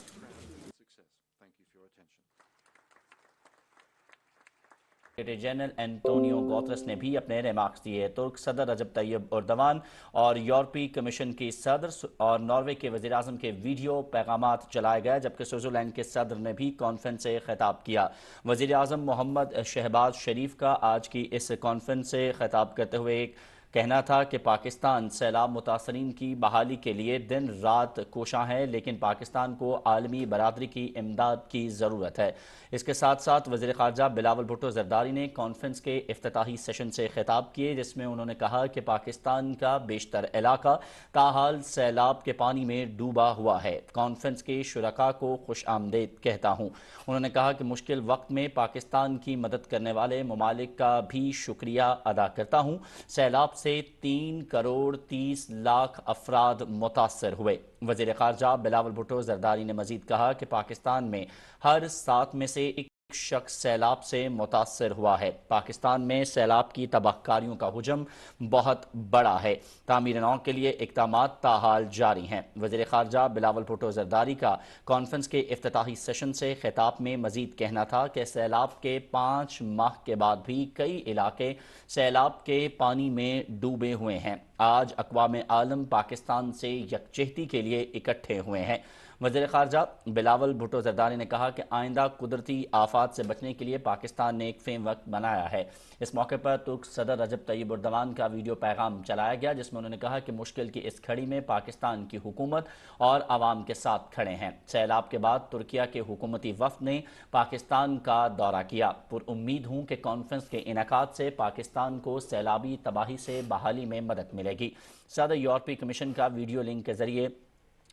Secretary general Antonio Guterres ने भी अपने remarks दिए। तुर्क सदर रजब Tayyip Erdogan और यूरोपीय commission के सदर और नॉर्वे के वज़ीर-ए-आज़म के वीडियो पैगामात चलाए गए, जबकि स्विट्ज़रलैंड के सदर ने भी कॉन्फ्रेंस से खिताब किया। वज़ीर-ए-आज़म मोहम्मद शहबाज शरीफ का आज की इस कॉन्फ्रेंस से खिताब करते हुए कहना था कि पाकिस्तान सैलाब मुतासरीन की बहाली के लिए दिन रात कोशां है, लेकिन पाकिस्तान को आलमी बरादरी की इमदाद की ज़रूरत है। इसके साथ साथ वज़ीर ख़ारजा बिलावल भुट्टो ज़रदारी ने कॉन्फ्रेंस के इफ्तिताही सेशन से खिताब किए, जिसमें उन्होंने कहा कि पाकिस्तान का बेशतर इलाका ताहाल सैलाब के पानी में डूबा हुआ है। कॉन्फ्रेंस के शुरका को खुश आमदेद कहता हूँ। उन्होंने कहा कि मुश्किल वक्त में पाकिस्तान की मदद करने वाले ममालिक का भी शुक्रिया अदा करता हूँ। सैलाब से 3 करोड़ 30 लाख अफराद मुतासर हुए। वज़ीर ख़ारजा बिलावल भुट्टो ज़रदारी ने मजीद कहा कि पाकिस्तान में हर 7 में से एक शख्स सैलाब से मुतासर हुआ है। पाकिस्तान में सैलाब की तबाहकारियों का हुजम बहुत बड़ा है। तामीर नौ के लिए इक़दामात ताहाल जारी हैं। वज़ीर ख़ारजा बिलावल भुट्टो ज़रदारी का कॉन्फ्रेंस के इफ्तिताही सेशन से खिताब में मजीद कहना था कि सैलाब के 5 माह के बाद भी कई इलाके सैलाब के पानी में डूबे हुए हैं। आज अक़वाम आलम पाकिस्तान से यकजहती के लिए इकट्ठे हुए हैं। वज़ीर ख़ारजा बिलावल भुट्टो ज़रदारी ने कहा कि आइंदा कुदरती आफात से बचने के लिए पाकिस्तान ने एक फ्रेमवर्क बनाया है। इस मौके पर तुर्क सदर रजब तैयब एर्दोगान का वीडियो पैगाम चलाया गया, जिसमें उन्होंने कहा कि मुश्किल की इस घड़ी में पाकिस्तान की हुकूमत और आवाम के साथ खड़े हैं। सैलाब के बाद तुर्किया के हुकूमती वफ़द ने पाकिस्तान का दौरा किया। पुरुम्मीद हूँ कि कॉन्फ्रेंस के इनेकाद से पाकिस्तान को सैलाबी तबाही से बहाली में मदद मिलेगी। सदर यूरोपीय कमीशन का वीडियो लिंक के जरिए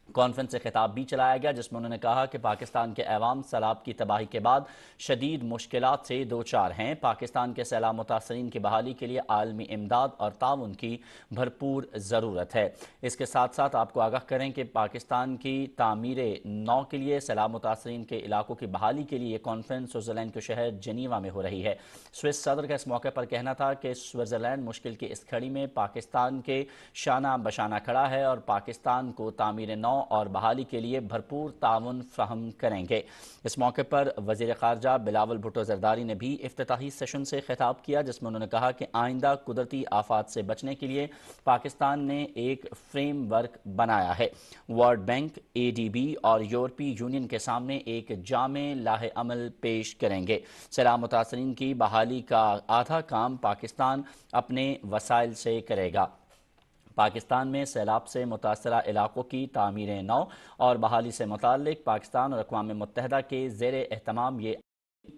کانفرنس سے خطاب بھی چلایا گیا جس میں انہوں نے کہا کہ پاکستان کے عوام سیلاب کی تباہی کے بعد شدید مشکلات سے دوچار ہیں۔ پاکستان کے سیلاب متاثرین کی بحالی کے لیے عالمی امداد اور تعاون کی بھرپور ضرورت ہے۔ اس کے ساتھ ساتھ آپ کو آگاہ کریں کہ پاکستان کی تعمیر نو کے لیے سیلاب متاثرین کے علاقوں کی بحالی کے لیے یہ کانفرنس سوئٹزرلینڈ کے شہر جنیوا میں ہو رہی ہے۔ سوئس صدر کا اس موقع پر کہنا تھا کہ سوئٹزرلینڈ مشکل کی اس کھڑی میں پاکستان کے شانہ بشانہ کھڑا ہے اور پاکستان کو تعمیر نو اور بحالی کے لیے بھرپور تعاون فراہم کریں گے۔ اس موقع پر وزیر خارجہ بلاول بھٹو زرداری نے بھی افتتاحی سیشن سے خطاب کیا جس میں انہوں نے کہا کہ آئندہ قدرتی آفات سے بچنے کے لیے پاکستان نے ایک فریم ورک بنایا ہے۔ ورلڈ بینک، ADB اور یورپی یونین کے سامنے ایک جامع لاہ عمل پیش کریں گے۔ سیلاب متاثرین کی بحالی کا آدھا کام پاکستان اپنے وسائل سے کرے گا۔ پاکستان میں سیلاب سے متاثرہ علاقوں کی تعمیر نو اور بحالی سے متعلق پاکستان اور اقوام متحدہ کے زیر اہتمام یہ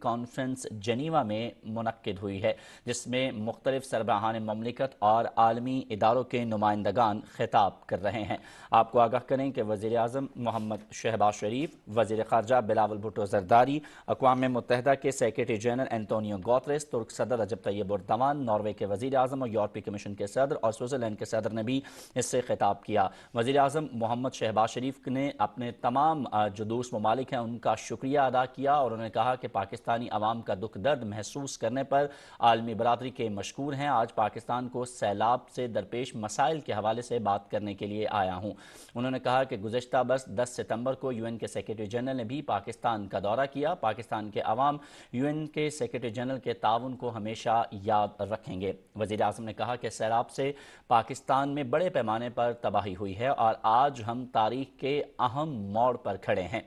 کانفرنس جنیوا میں منعقد ہوئی ہے جس میں مختلف سربراہان مملکت اور عالمی اداروں کے نمائندگان خطاب کر رہے ہیں۔ آپ کو آگاہ کریں کہ وزیر اعظم محمد شہباز شریف، وزیر خارجہ بلاول بھٹو زرداری، اقوام متحدہ کے سیکرٹری جنرل انطونیو گوتریس، ترک صدر رجب طیب اردوان، ناروے کے وزیر اعظم اور یورپی کمیشن کے صدر اور سوئٹزرلینڈ کے صدر نے بھی اس سے خطاب کیا۔ وزیر اعظم محمد شہباز شریف نے اپنے تمام جو دوست ممالک ہیں ان کا شکریہ ادا کیا اور انہوں نے کہا کہ پاکستانی عوام کا دکھ درد محسوس کرنے پر عالمی برادری کے مشکور ہیں۔ آج پاکستان کو سیلاب سے درپیش مسائل کے حوالے سے بات کرنے کے لیے آیا ہوں۔ انہوں نے کہا کہ گزشتہ برس 10 ستمبر کو UN کے سیکرٹری جنرل نے بھی پاکستان کا دورہ کیا۔ پاکستان کے عوام UN کے سیکرٹری جنرل کے تعاون کو ہمیشہ یاد رکھیں گے۔ وزیر اعظم نے کہا کہ سیلاب سے پاکستان میں بڑے پیمانے پر تباہی ہوئی ہے اور آج ہم تاریخ کے اہم موڑ پر کھڑے ہیں۔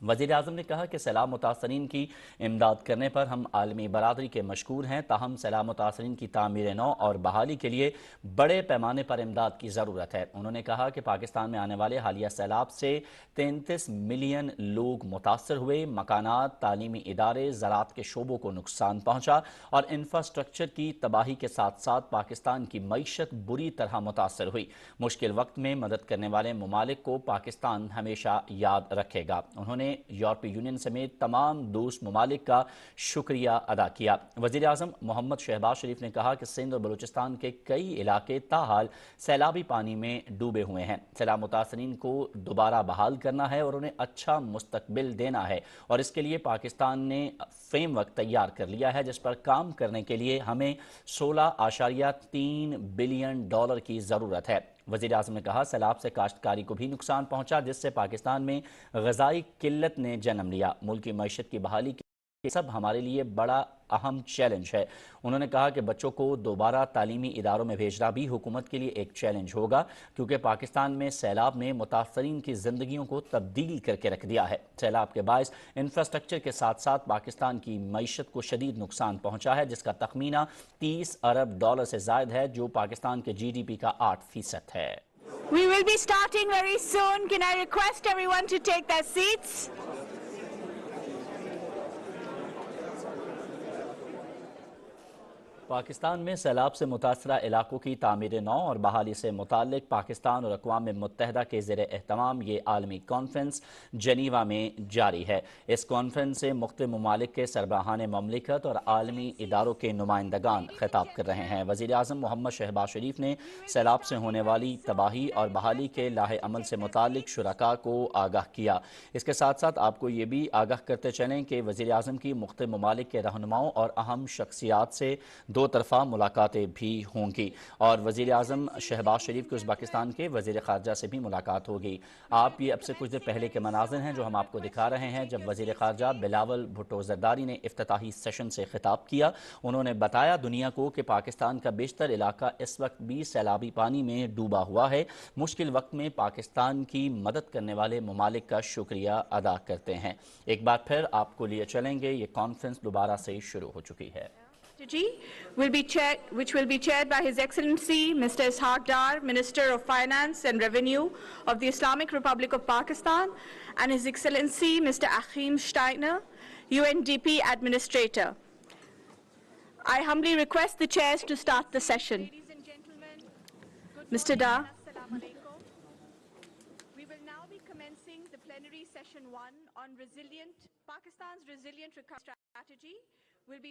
وزیر اعظم نے کہا کہ سیلاب متاثرین کی امداد کرنے پر ہم عالمی برادری کے مشکور ہیں، تاہم سیلاب متاثرین کی تعمیر نو اور بحالی کے لیے بڑے پیمانے پر امداد کی ضرورت ہے۔ انہوں نے کہا کہ پاکستان میں آنے والے حالیہ سیلاب سے 33 ملین لوگ متاثر ہوئے، مکانات، تعلیمی ادارے، زراعت کے شعبوں کو نقصان پہنچا اور انفراسٹرکچر کی تباہی کے ساتھ ساتھ پاکستان کی معیشت بری طرح متاثر ہوئی۔ مشکل وقت میں مدد کرنے والے ممالک کو پاکستان ہمیشہ یاد رکھے گا۔ انہوں نے یورپی یونین سمیت تمام دوست ممالک کا شکریہ ادا کیا۔ وزیر اعظم محمد شہباز شریف نے کہا کہ سندھ اور بلوچستان کے کئی علاقے تاحال سیلابی پانی میں ڈوبے ہوئے ہیں۔ سیلاب متاثرین کو دوبارہ بحال کرنا ہے اور انہیں اچھا مستقبل دینا ہے اور اس کے لیے پاکستان نے فریم ورک تیار کر لیا ہے جس پر کام کرنے کے لیے ہمیں $16.3 بلین کی ضرورت ہے۔ وزیر اعظم نے کہا سیلاب سے کاشتکاری کو بھی نقصان پہنچا جس سے پاکستان میں غذائی قلت نے جنم لیا۔ ملکی معیشت کی بحالی یہ سب ہمارے لیے بڑا اہم چیلنج ہے۔ انہوں نے کہا کہ بچوں کو دوبارہ تعلیمی اداروں میں بھیجنا بھی حکومت کے لیے ایک چیلنج ہوگا کیونکہ پاکستان میں سیلاب نے متاثرین کی زندگیوں کو تبدیل کر کے رکھ دیا ہے۔ سیلاب کے باعث انفراسٹرکچر کے ساتھ ساتھ پاکستان کی معیشت کو شدید نقصان پہنچا ہے جس کا تخمینہ $30 ارب سے زائد ہے جو پاکستان کے GDP کا 8% ہے۔ We will be starting very soon. Can I request everyone to take their seats? Pakistan میں سیلاب سے متاثرہ علاقوں کی تعمیر نو اور بحالی سے متعلق پاکستان اور اقوام متحدہ کے زیر اہتمام یہ عالمی کانفرنس جنیوا میں جاری ہے۔ اس کانفرنس سے مختلف ممالک کے سربراہان مملکت اور عالمی اداروں کے نمائندگان خطاب کر رہے ہیں۔ وزیر اعظم محمد شہباز شریف نے سیلاب سے ہونے والی تباہی اور بحالی کے لاہ عمل سے متعلق شرکاء کو آگاہ کیا۔ اس کے ساتھ ساتھ آپ کو یہ بھی آگاہ کرتے چلیں کہ وزیر اعظم کی مختلف ممالک کے رہنماؤں اور اہم شخصیات سے دو طرفہ ملاقاتیں بھی ہوں گی اور وزیر اعظم شہباز شریف کے ازبکستان کے وزیر خارجہ سے بھی ملاقات ہوگی۔ آپ یہ اب سے کچھ دیر پہلے کے مناظر ہیں جو ہم آپ کو دکھا رہے ہیں جب وزیر خارجہ بلاول بھٹو زرداری نے افتتاحی سیشن سے خطاب کیا۔ انہوں نے بتایا دنیا کو کہ پاکستان کا بیشتر علاقہ اس وقت بھی سیلابی پانی میں ڈوبا ہوا ہے۔ مشکل وقت میں پاکستان کی مدد کرنے والے ممالک کا شکریہ ادا کرتے ہیں۔ ایک بار پھر آپ کو لیے چلیں گے یہ کانفرنس دوبارہ سے شروع ہو چکی ہے۔ Which will be chaired by His Excellency Mr. Ishaq Dar, Minister of Finance and Revenue of the Islamic Republic of Pakistan, and His Excellency Mr. Achim Steiner, UNDP Administrator. I humbly request the chairs to start the session. Mr. Dar. We will one on Pakistan's resilient recovery strategy, which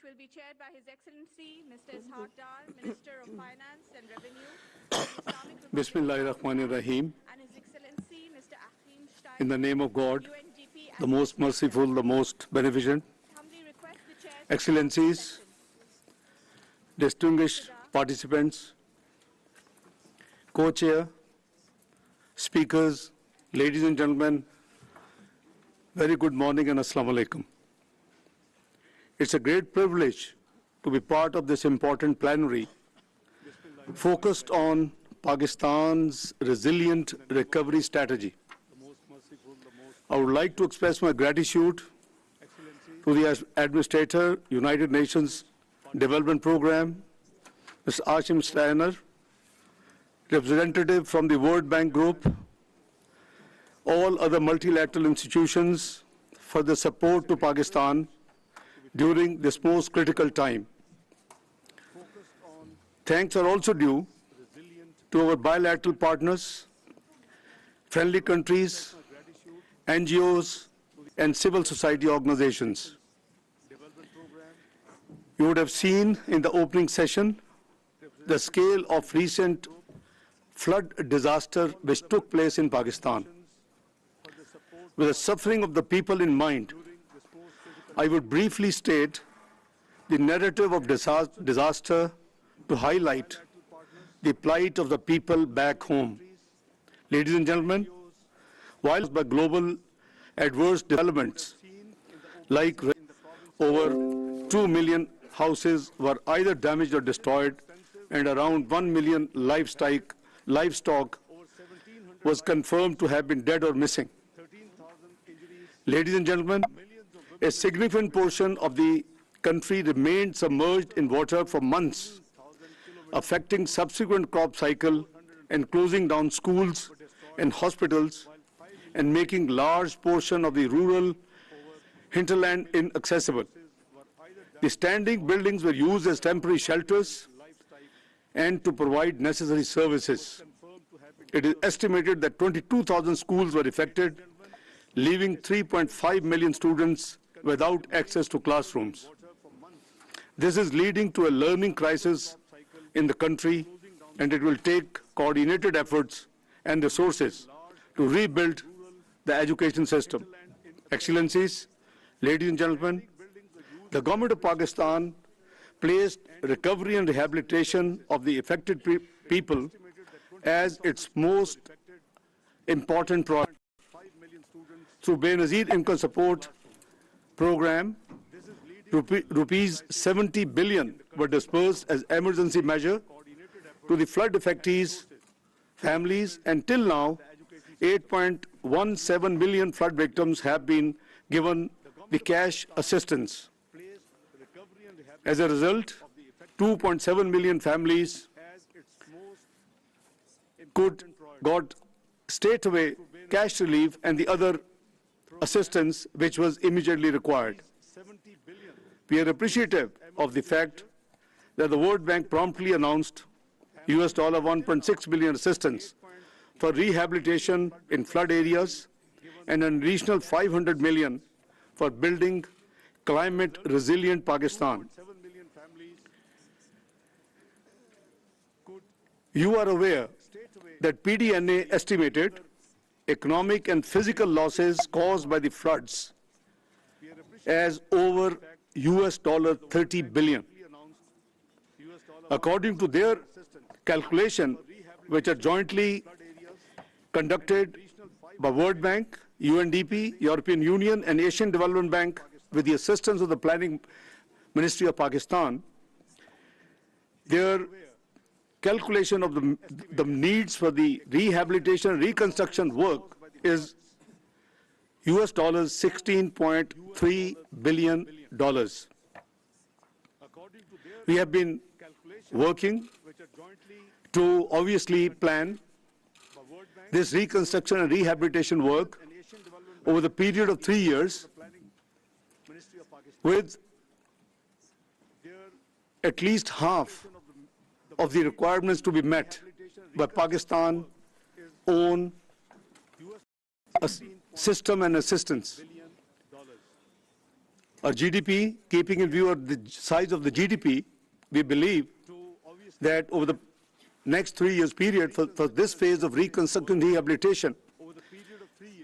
will be chaired by His Excellency Mr. Ishaq Dar, Minister of Finance and Revenue of the Islamic Republic Bismillahirrahmanirrahim. and His Excellency Mr. Achim Steiner, In the name of God, UNDP, the most merciful, the most beneficent, humbly request the chair to Excellencies, distinguished participants, co-chair, speakers, ladies and gentlemen, very good morning and Assalamu alaikum. It's a great privilege to be part of this important plenary focused on Pakistan's resilient recovery strategy. I would like to express my gratitude to the Administrator, United Nations Development Program, Mr. Achim Steiner, representative from the World Bank Group, all other multilateral institutions for the support to Pakistan during this most critical time. Thanks are also due to our bilateral partners, friendly countries, NGOs, and civil society organizations. You would have seen in the opening session the scale of recent flood disaster which took place in Pakistan. With the suffering of the people in mind, I would briefly state the narrative of disaster to highlight the plight of the people back home. Ladies and gentlemen, while by global adverse developments, like over 2 million houses were either damaged or destroyed, and around 1 million livestock was confirmed to have been dead or missing. Ladies and gentlemen, a significant portion of the country remained submerged in water for months, affecting subsequent crop cycle and closing down schools and hospitals and making large portion of the rural hinterland inaccessible. The standing buildings were used as temporary shelters and to provide necessary services. It is estimated that 22,000 schools were affected, leaving 3.5 million students without access to classrooms. This is leading to a learning crisis in the country, and it will take coordinated efforts and resources to rebuild the education system. Excellencies, ladies and gentlemen, the government of Pakistan placed recovery and rehabilitation of the affected people as its most important priority. Through Benazir Income Support Program, rupees 70 billion were disbursed as emergency measure to the flood affectees, families, and till now, 8.17 million flood victims have been given the cash assistance. As a result, 2.7 million families got straight-away cash relief and the other assistance which was immediately required. We are appreciative of the fact that the World Bank promptly announced US $1.6 billion assistance for rehabilitation in flood areas and an additional 500 million for building climate resilient Pakistan. You are aware that PDNA estimated economic and physical losses caused by the floods as over US $30 billion. According to their calculation, which are jointly conducted by World Bank, UNDP, European Union, and Asian Development Bank with the assistance of the Planning Ministry of Pakistan, their calculation of the needs for the rehabilitation and reconstruction work is US $16.3 billion. We have been working to obviously plan this reconstruction and rehabilitation work over the period of 3 years with at least half of the requirements to be met by Pakistan own system and assistance. Our GDP, keeping in view of the size of the GDP, we believe that over the next 3 years period for this phase of reconstruction and rehabilitation,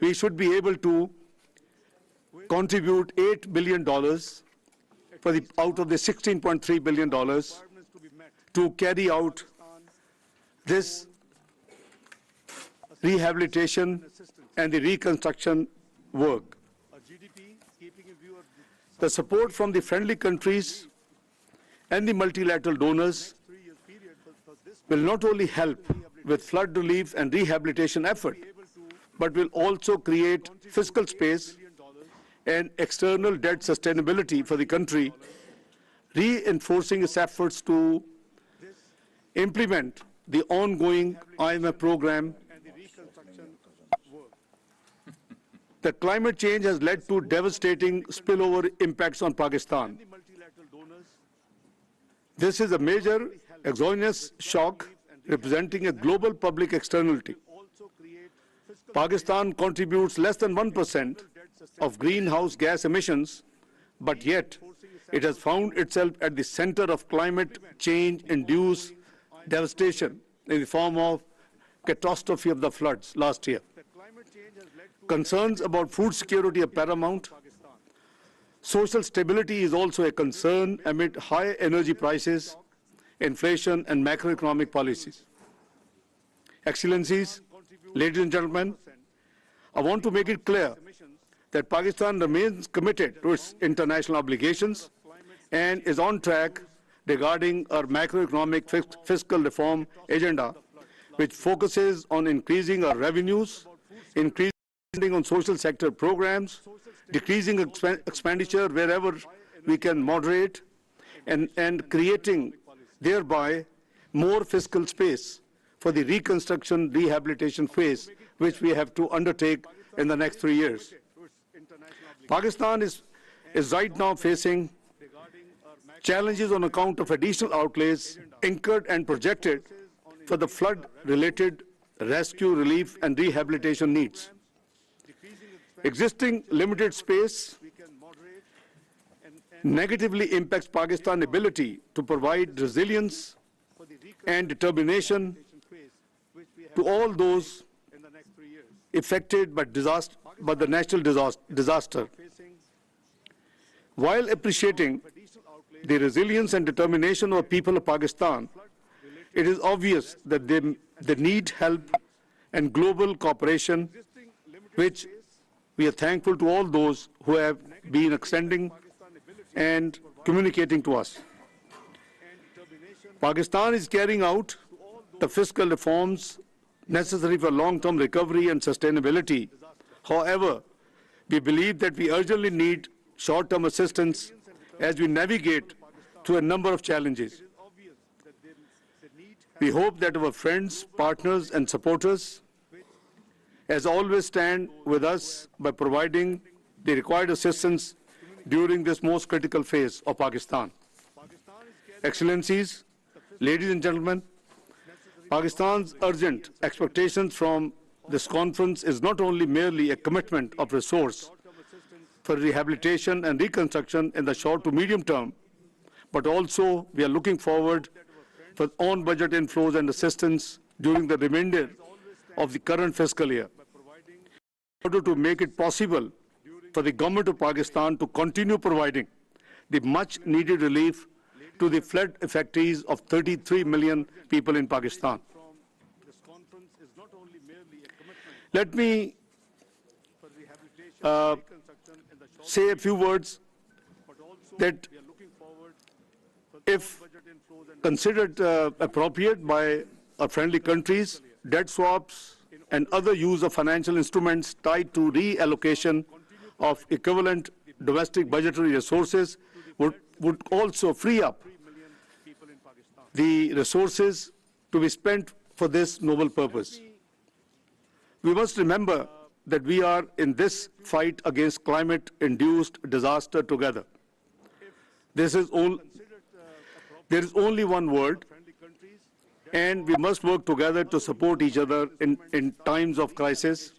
we should be able to contribute $8 billion out of the $16.3 billion to carry out this rehabilitation and the reconstruction work. The support from the friendly countries and the multilateral donors will not only help with flood relief and rehabilitation effort, but will also create fiscal space and external debt sustainability for the country, reinforcing its efforts to implement the ongoing IMF program. The climate change has led to devastating spillover impacts on Pakistan. This is a major exogenous shock representing a global public externality. Pakistan contributes less than 1% of greenhouse gas emissions, but yet it has found itself at the center of climate change-induced devastation in the form of catastrophe of the floods last year. Concerns about food security are paramount. Social stability is also a concern amid high energy prices, inflation, and macroeconomic policies. Excellencies, ladies and gentlemen, I want to make it clear that Pakistan remains committed to its international obligations and is on track regarding our macroeconomic fiscal reform agenda, which focuses on increasing our revenues, increasing spending on social sector programs, decreasing expenditure wherever we can moderate, and creating thereby more fiscal space for the reconstruction rehabilitation phase, which we have to undertake in the next 3 years. Pakistan is right now facing challenges on account of additional outlays incurred and projected for the flood-related rescue, relief, and rehabilitation needs. Existing limited space negatively impacts Pakistan's ability to provide resilience and determination to all those affected by the natural disaster. While appreciating the resilience and determination of the people of Pakistan, it is obvious that they need help and global cooperation, which we are thankful to all those who have been extending and communicating to us. Pakistan is carrying out the fiscal reforms necessary for long-term recovery and sustainability. However, we believe that we urgently need short-term assistance as we navigate through a number of challenges. We hope that our friends, partners, and supporters, as always, stand with us by providing the required assistance during this most critical phase of Pakistan. Excellencies, ladies and gentlemen, Pakistan's urgent expectations from this conference is not only merely a commitment of resource for rehabilitation and reconstruction in the short to medium term, but also we are looking forward for on-budget inflows and assistance during the remainder of the current fiscal year, in order to make it possible for the government of Pakistan to continue providing the much-needed relief to the flood affectees of 33 million people in Pakistan. Let me say a few words that, if considered appropriate by our friendly countries, debt swaps and other use of financial instruments tied to reallocation of equivalent domestic budgetary resources would also free up the resources to be spent for this noble purpose. We must remember that we are in this fight against climate-induced disaster together. There is only one world, and we must work together to support each other in times of crisis.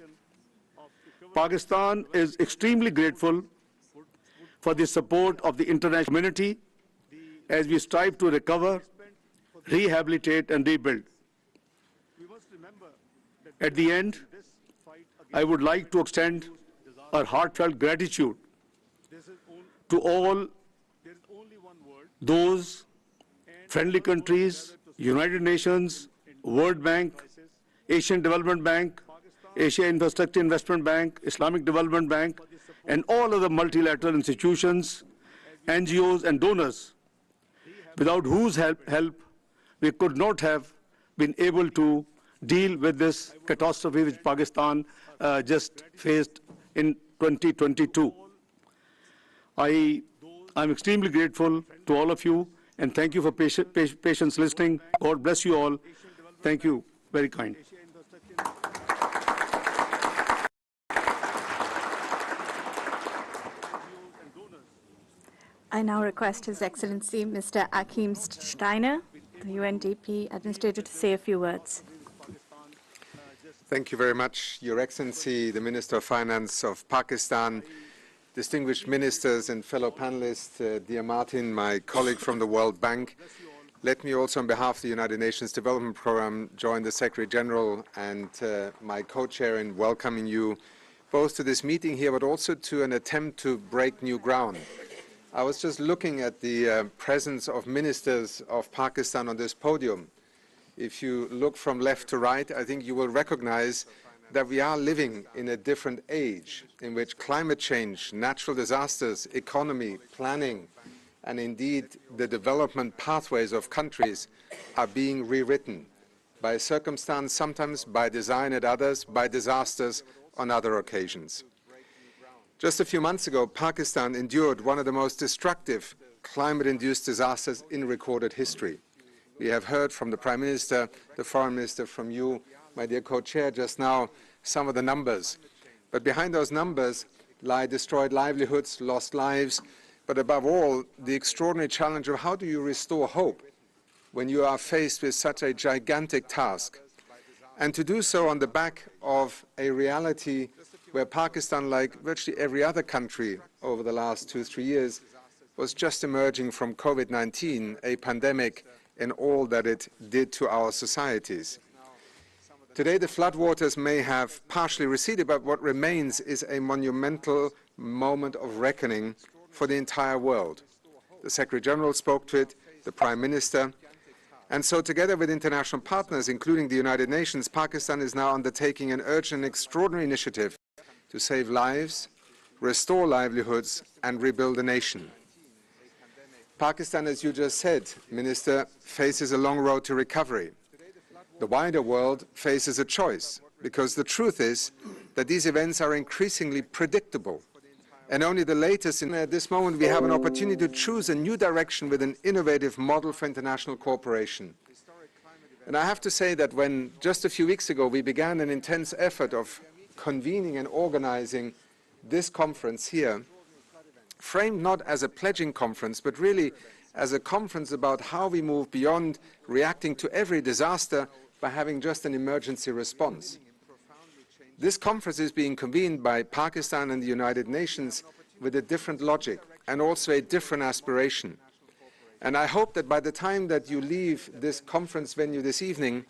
Pakistan is extremely grateful for the support of the international community as we strive to recover, rehabilitate and rebuild. At the end, I would like to extend our heartfelt gratitude to all those friendly countries, United Nations, World Bank, Asian Development Bank, Asia Infrastructure Investment Bank, Islamic Development Bank, and all other multilateral institutions, NGOs and donors, without whose help we could not have been able to deal with this catastrophe which Pakistan just faced in 2022. I'm extremely grateful to all of you, and thank you for patience listening. God bless you all. Thank you. Very kind. I now request His Excellency Mr. Achim Steiner, the UNDP Administrator, to say a few words. Thank you very much, Your Excellency, the Minister of Finance of Pakistan, distinguished ministers and fellow panelists, dear Martin, my colleague from the World Bank. Let me also, on behalf of the United Nations Development Programme, join the Secretary General and my co-chair in welcoming you both to this meeting here, but also to an attempt to break new ground. I was just looking at the presence of ministers of Pakistan on this podium. If you look from left to right, I think you will recognize that we are living in a different age in which climate change, natural disasters, economy, planning, and indeed the development pathways of countries are being rewritten by circumstance, sometimes by design at others, by disasters on other occasions. Just a few months ago, Pakistan endured one of the most destructive climate-induced disasters in recorded history. We have heard from the Prime Minister, the Foreign Minister, from you, my dear co-chair, just now, some of the numbers. But behind those numbers lie destroyed livelihoods, lost lives, but above all, the extraordinary challenge of how do you restore hope when you are faced with such a gigantic task. And to do so on the back of a reality where Pakistan, like virtually every other country over the last 2-3 years, was just emerging from COVID-19, a pandemic, and all that it did to our societies. Today, the floodwaters may have partially receded, but what remains is a monumental moment of reckoning for the entire world. The Secretary General spoke to it, the Prime Minister, and so together with international partners, including the United Nations, Pakistan is now undertaking an urgent and extraordinary initiative to save lives, restore livelihoods, and rebuild a nation. Pakistan, as you just said, Minister, faces a long road to recovery. The wider world faces a choice, because the truth is that these events are increasingly predictable. And only the latest, at this moment, we have an opportunity to choose a new direction with an innovative model for international cooperation. And I have to say that when, just a few weeks ago, we began an intense effort of convening and organizing this conference here, framed not as a pledging conference, but really as a conference about how we move beyond reacting to every disaster by having just an emergency response. This conference is being convened by Pakistan and the United Nations with a different logic and also a different aspiration. And I hope that by the time that you leave this conference venue this evening,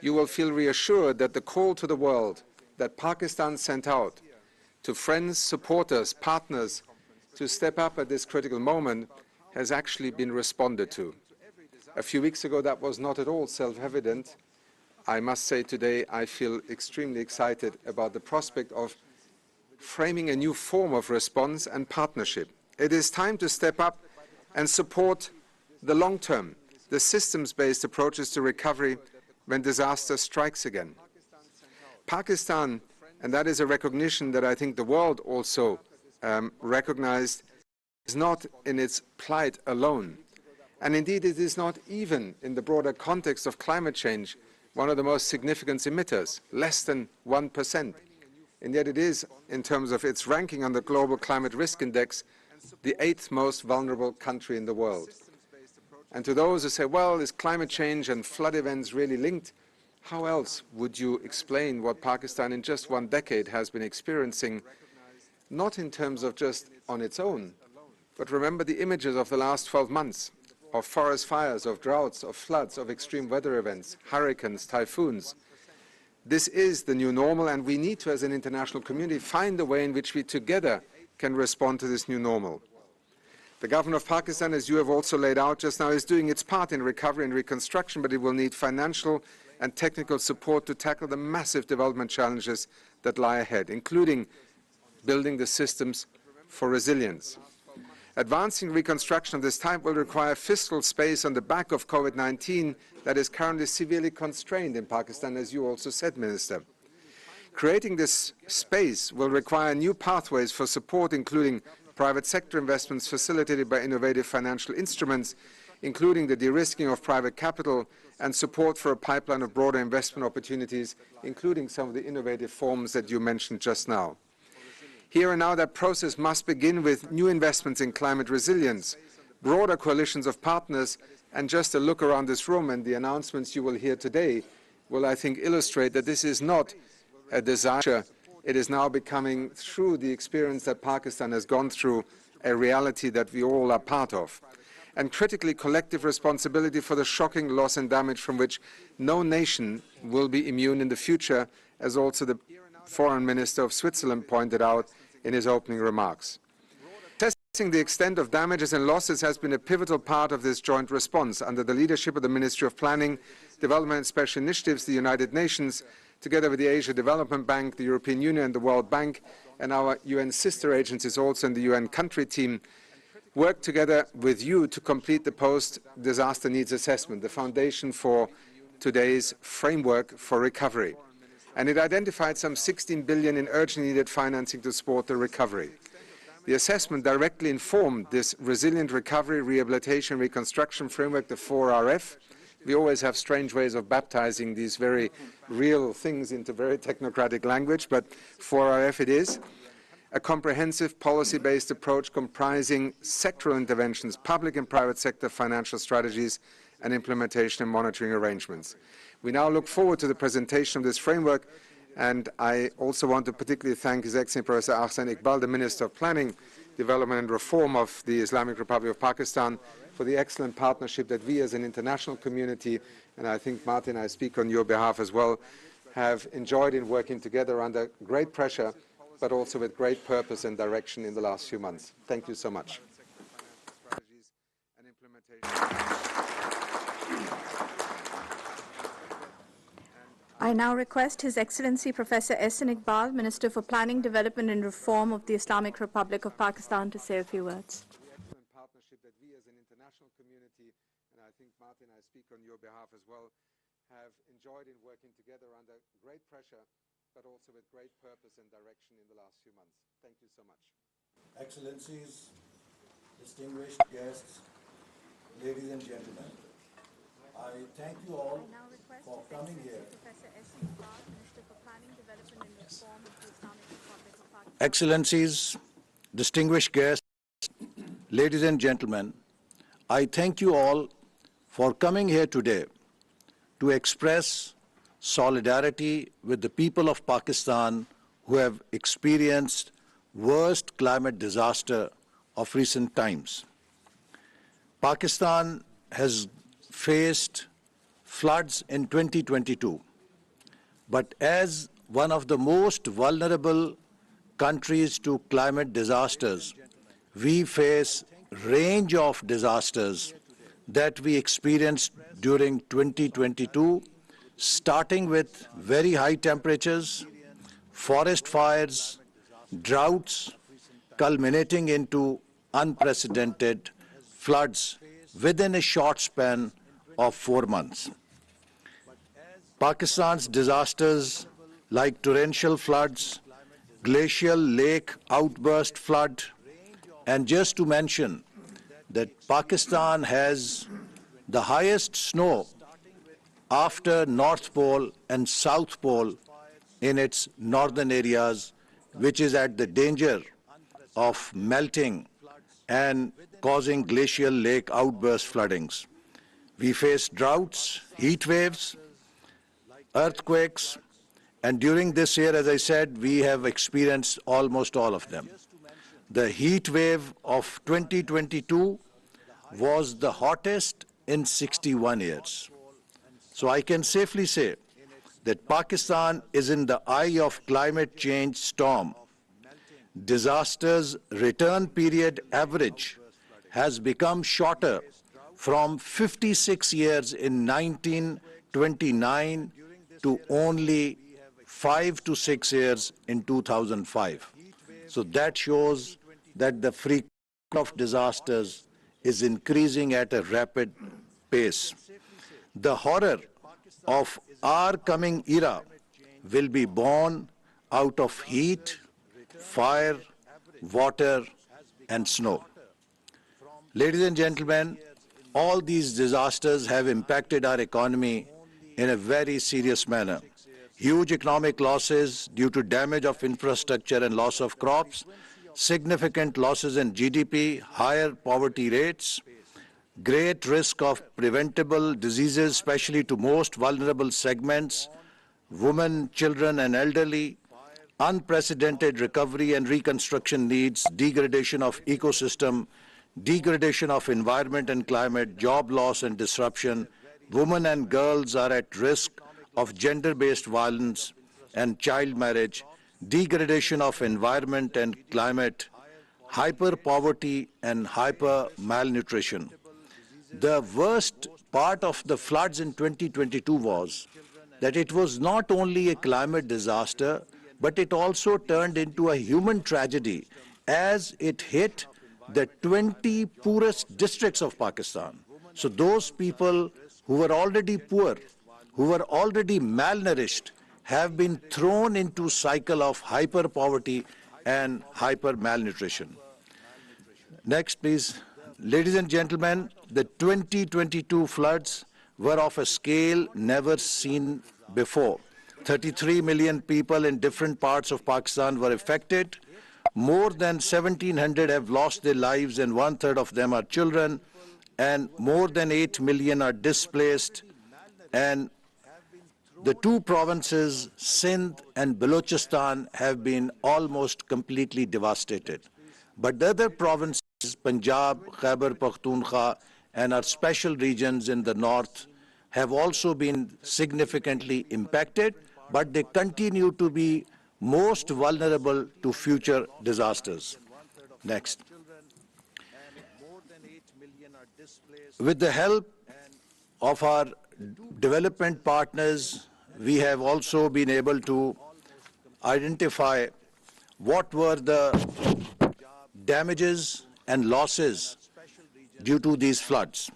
you will feel reassured that the call to the world that Pakistan sent out to friends, supporters, partners to step up at this critical moment has actually been responded to. A few weeks ago, that was not at all self-evident. I must say today I feel extremely excited about the prospect of framing a new form of response and partnership. It is time to step up and support the long-term, the systems-based approaches to recovery when disaster strikes again. Pakistan, and that is a recognition that I think the world also recognized, is not in its plight alone. And indeed, it is not even in the broader context of climate change one of the most significant emitters, less than 1%. And yet it is, in terms of its ranking on the Global Climate Risk Index, the 8th most vulnerable country in the world. And to those who say, well, is climate change and flood events really linked? how else would you explain what Pakistan in just one decade has been experiencing, not in terms of just on its own, but remember the images of the last 12 months, of forest fires, of droughts, of floods, of extreme weather events, hurricanes, typhoons. This is the new normal, and we need to, as an international community, find a way in which we together can respond to this new normal. The government of Pakistan, as you have also laid out just now, is doing its part in recovery and reconstruction, but it will need financial and technical support to tackle the massive development challenges that lie ahead, including building the systems for resilience. Advancing reconstruction of this type will require fiscal space on the back of COVID-19 that is currently severely constrained in Pakistan, as you also said, Minister. Creating this space will require new pathways for support, including private sector investments facilitated by innovative financial instruments, including the de-risking of private capital and support for a pipeline of broader investment opportunities, including some of the innovative forms that you mentioned just now. Here and now, that process must begin with new investments in climate resilience, broader coalitions of partners, and just a look around this room and the announcements you will hear today will, I think, illustrate that this is not a disaster. It is now becoming, through the experience that Pakistan has gone through, a reality that we all are part of. And critically, collective responsibility for the shocking loss and damage from which no nation will be immune in the future, as also the Foreign Minister of Switzerland pointed out in his opening remarks. Assessing the extent of damages and losses has been a pivotal part of this joint response under the leadership of the Ministry of Planning, Development and Special Initiatives, the United Nations, together with the Asia Development Bank, the European Union, the World Bank, and our UN sister agencies also in the UN country team, work together with you to complete the post-disaster needs assessment, the foundation for today's framework for recovery. And it identified some 16 billion in urgently needed financing to support the recovery. The assessment directly informed this resilient recovery, rehabilitation, reconstruction framework, the 4RF. We always have strange ways of baptizing these very real things into very technocratic language, but 4RF it is. A comprehensive policy-based approach comprising sectoral interventions, public and private sector financial strategies, and implementation and monitoring arrangements. We now look forward to the presentation of this framework, and I also want to particularly thank His Excellency Professor Ahsan Iqbal, the Minister of Planning, Development and Reform of the Islamic Republic of Pakistan, for the excellent partnership that we as an international community, and I think, Martin, I speak on your behalf as well, have enjoyed in working together under great pressure, but also with great purpose and direction in the last few months. Thank you so much. I now request His Excellency Professor Ahsan Iqbal, Minister for Planning, Development and Reform of the Islamic Republic of Pakistan, to say a few words. Excellent partnership that we as an international community, and I think, Martin, I speak on your behalf as well, have enjoyed in working together under great pressure, but also with great purpose and direction in the last few months. Thank you so much. Excellencies, distinguished guests, ladies and gentlemen, I thank you all for coming here. Excellencies, distinguished guests, ladies and gentlemen, I thank you all for coming here today to express solidarity with the people of Pakistan who have experienced worst climate disaster of recent times. Pakistan has faced floods in 2022, but as one of the most vulnerable countries to climate disasters, we face range of disasters that we experienced during 2022, starting with very high temperatures, forest fires, droughts, culminating into unprecedented floods within a short span of 4 months. Pakistan's disasters like torrential floods, glacial lake outburst flood, and just to mention that Pakistan has the highest snow after North Pole and South Pole in its northern areas, which is at the danger of melting and causing glacial lake outburst floodings. We face droughts, heat waves, earthquakes, and during this year, as I said, we have experienced almost all of them. The heat wave of 2022 was the hottest in 61 years. So I can safely say that Pakistan is in the eye of climate change storm. Disaster's return period average has become shorter from 56 years in 1929 to only 5 to 6 years in 2005. So that shows that the frequency of disasters is increasing at a rapid pace. The horror of our coming era will be born out of heat, fire, water, and snow. Ladies and gentlemen, all these disasters have impacted our economy in a very serious manner. Huge economic losses due to damage of infrastructure and loss of crops, significant losses in GDP, higher poverty rates, great risk of preventable diseases, especially to most vulnerable segments, women, children, and elderly, unprecedented recovery and reconstruction needs, degradation of ecosystem, degradation of environment and climate, job loss and disruption. Women and girls are at risk of gender-based violence and child marriage, degradation of environment and climate, hyper-poverty and hyper-malnutrition. The worst part of the floods in 2022 was that it was not only a climate disaster, but it also turned into a human tragedy as it hit the 20 poorest districts of Pakistan. So those people who were already poor, who were already malnourished, have been thrown into a cycle of hyper-poverty and hyper-malnutrition. Next, please. Ladies and gentlemen, the 2022 floods were of a scale never seen before. 33 million people in different parts of Pakistan were affected. More than 1,700 have lost their lives, and 1/3 of them are children, and more than 8 million are displaced. And the two provinces, Sindh and Balochistan, have been almost completely devastated. But the other provinces, Punjab, Khyber Pakhtunkhwa, and our special regions in the north, have also been significantly impacted, but they continue to be most vulnerable to future disasters. Next. With the help of our development partners, we have also been able to identify what were the damages and losses due to these floods.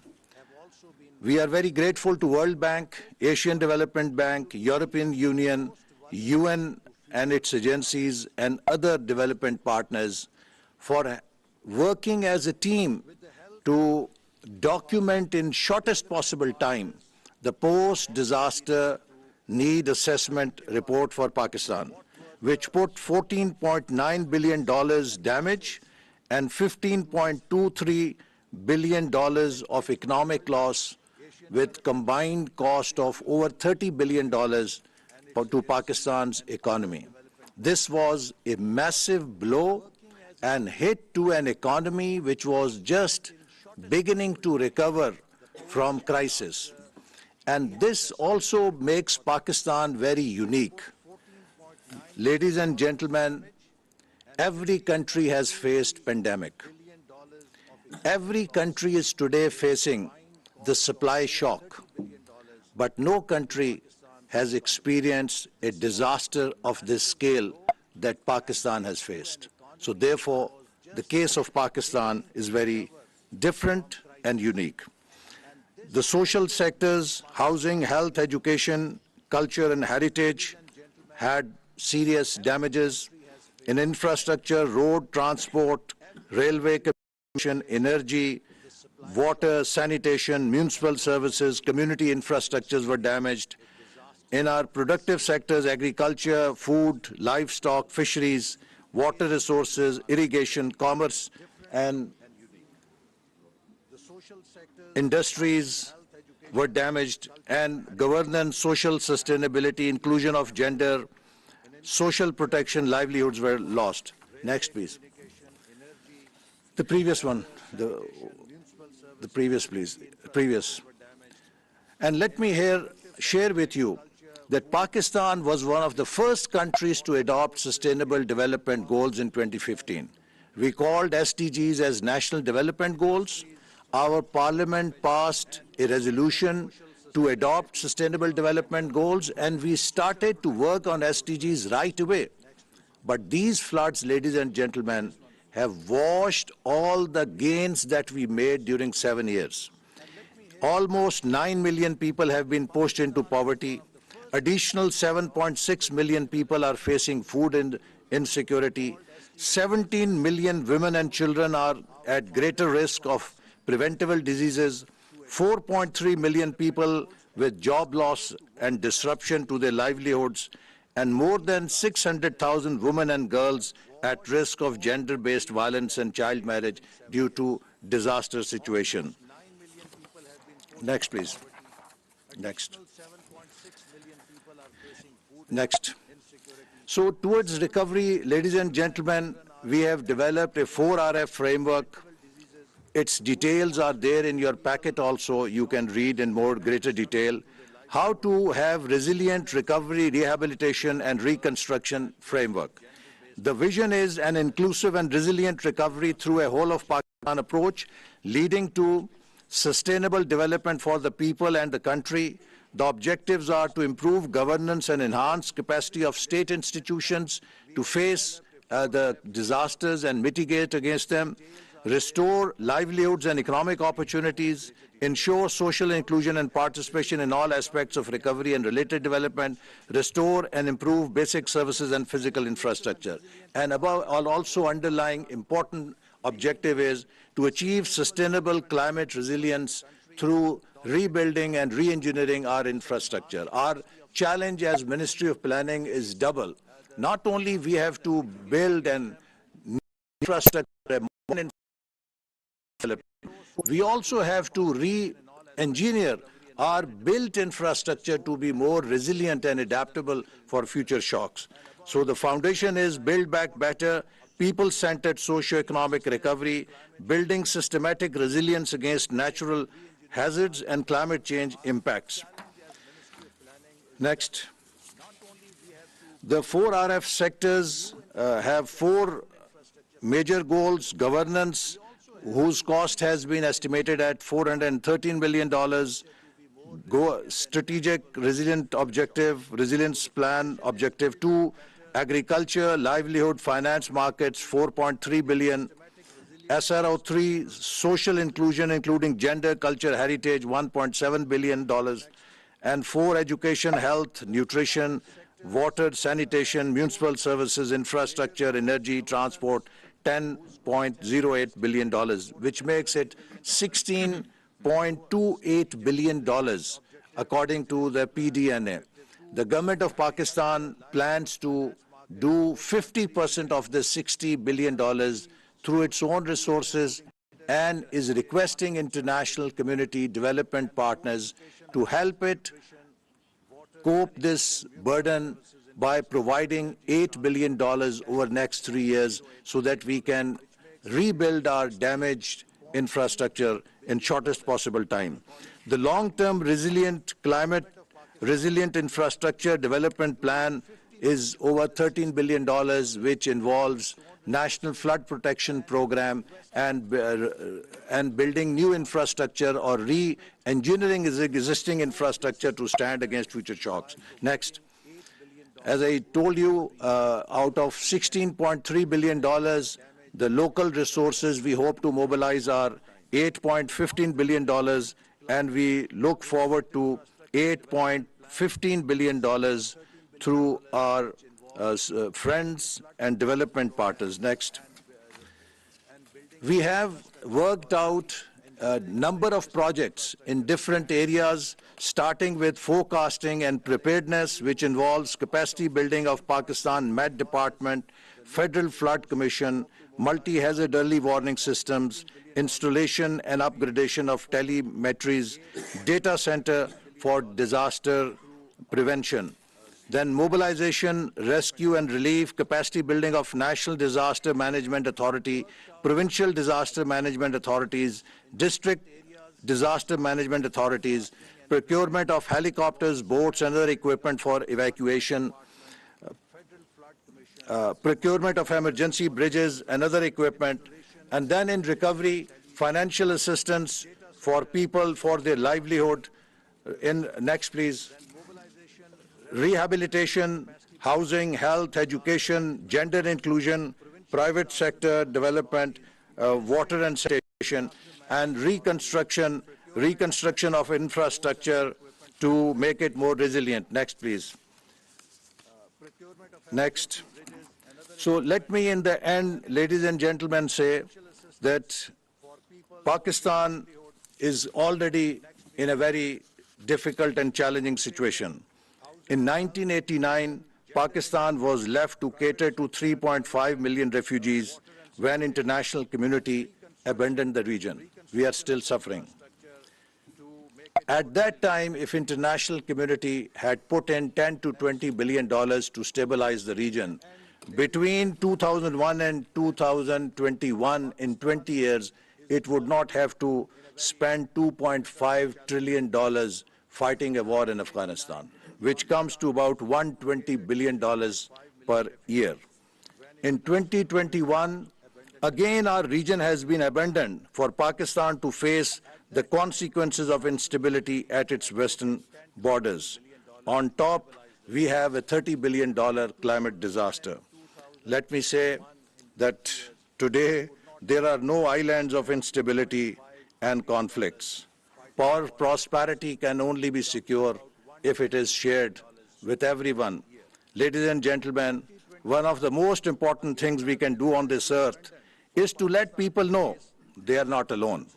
We are very grateful to World Bank, Asian Development Bank, European Union, UN and its agencies, and other development partners for working as a team to document in shortest possible time the post-disaster need assessment report for Pakistan, which put $14.9 billion damage and $15.23 billion of economic loss, with combined cost of over $30 billion to Pakistan's economy. This was a massive blow and hit to an economy which was just beginning to recover from crisis. And this also makes Pakistan very unique. Ladies and gentlemen, every country has faced pandemic. Every country is today facing the supply shock, but no country has experienced a disaster of this scale that Pakistan has faced. So therefore, the case of Pakistan is very different and unique. The social sectors, housing, health, education, culture and heritage had serious damages. In infrastructure, road, transport, railway communication, energy, water, sanitation, municipal services, community infrastructures were damaged. In our productive sectors, agriculture, food, livestock, fisheries, water resources, irrigation, commerce, and industries were damaged, and governance, social sustainability, inclusion of gender, social protection, livelihoods were lost. Next, please. The previous one, the previous, please. Previous. And let me here share with you that Pakistan was one of the first countries to adopt Sustainable Development Goals in 2015. We called SDGs as National Development Goals. Our parliament passed a resolution to adopt Sustainable Development Goals, and we started to work on SDGs right away. But these floods, ladies and gentlemen, have washed all the gains that we made during 7 years. Almost 9 million people have been pushed into poverty. Additional 7.6 million people are facing food insecurity. 17 million women and children are at greater risk of preventable diseases. 4.3 million people with job loss and disruption to their livelihoods, and more than 600,000 women and girls at risk of gender-based violence and child marriage due to disaster situation. Next, please. Next. Next. So towards recovery, ladies and gentlemen, we have developed a 4RF framework. Its details are there in your packet also. You can read in more greater detail how to have resilient recovery, rehabilitation, and reconstruction framework. The vision is an inclusive and resilient recovery through a whole-of-Pakistan approach, leading to sustainable development for the people and the country. The objectives are to improve governance and enhance capacity of state institutions to face the disasters and mitigate against them, restore livelihoods and economic opportunities, ensure social inclusion and participation in all aspects of recovery and related development, restore and improve basic services and physical infrastructure. And above all, also underlying important objective is to achieve sustainable climate resilience through rebuilding and re-engineering our infrastructure. Our challenge as Ministry of Planning is double. Not only we have to build an infrastructure, we also have to re-engineer our built infrastructure to be more resilient and adaptable for future shocks. So the foundation is Build Back Better, people-centered socio-economic recovery, building systematic resilience against natural hazards and climate change impacts. Next. The 4RF sectors have 4 major goals: governance, whose cost has been estimated at $413 billion, strategic resilient objective, resilience plan, objective 2, agriculture, livelihood, finance markets, $4.3 billion, SRO 3, social inclusion, including gender, culture, heritage, $1.7 billion, and 4, education, health, nutrition, water, sanitation, municipal services, infrastructure, energy, transport, $10.08 billion, which makes it $16.28 billion, according to the PDNA. The government of Pakistan plans to do 50% of the $60 billion through its own resources and is requesting international community development partners to help it cope this burden by providing $8 billion over the next 3 years so that we can rebuild our damaged infrastructure in shortest possible time. The long-term resilient climate resilient infrastructure development plan is over $13 billion, which involves national flood protection program and building new infrastructure or re-engineering existing infrastructure to stand against future shocks. Next. As I told you, out of $16.3 billion, the local resources we hope to mobilize are $8.15 billion, and we look forward to $8.15 billion through our friends and development partners. Next. We have worked out a number of projects in different areas, starting with forecasting and preparedness, which involves capacity building of Pakistan Met Department, Federal Flood Commission, multi-hazard early warning systems, installation and upgradation of telemetries, data center for disaster prevention. Then mobilization, rescue and relief, capacity building of National Disaster Management Authority, provincial disaster management authorities, district disaster management authorities, procurement of helicopters, boats and other equipment for evacuation, procurement of emergency bridges and other equipment, and then in recovery, financial assistance for people for their livelihood. Next, please. Rehabilitation, housing, health, education, gender inclusion, private sector development, water and sanitation, and reconstruction of infrastructure to make it more resilient. Next, please. Next. So let me in the end, ladies and gentlemen, say that Pakistan is already in a very difficult and challenging situation. In 1989, Pakistan was left to cater to 3.5 million refugees when international community abandoned the region. We are still suffering. At that time, if international community had put in $10 to $20 billion to stabilize the region, between 2001 and 2021, in 20 years, it would not have to spend $2.5 trillion fighting a war in Afghanistan, which comes to about $120 billion per year. In 2021, again our region has been abandoned for Pakistan to face the consequences of instability at its western borders. On top, we have a $30 billion climate disaster. Let me say that today there are no islands of instability and conflicts. Prosperity can only be secure if it is shared with everyone. Ladies and gentlemen, one of the most important things we can do on this earth is to let people know they are not alone.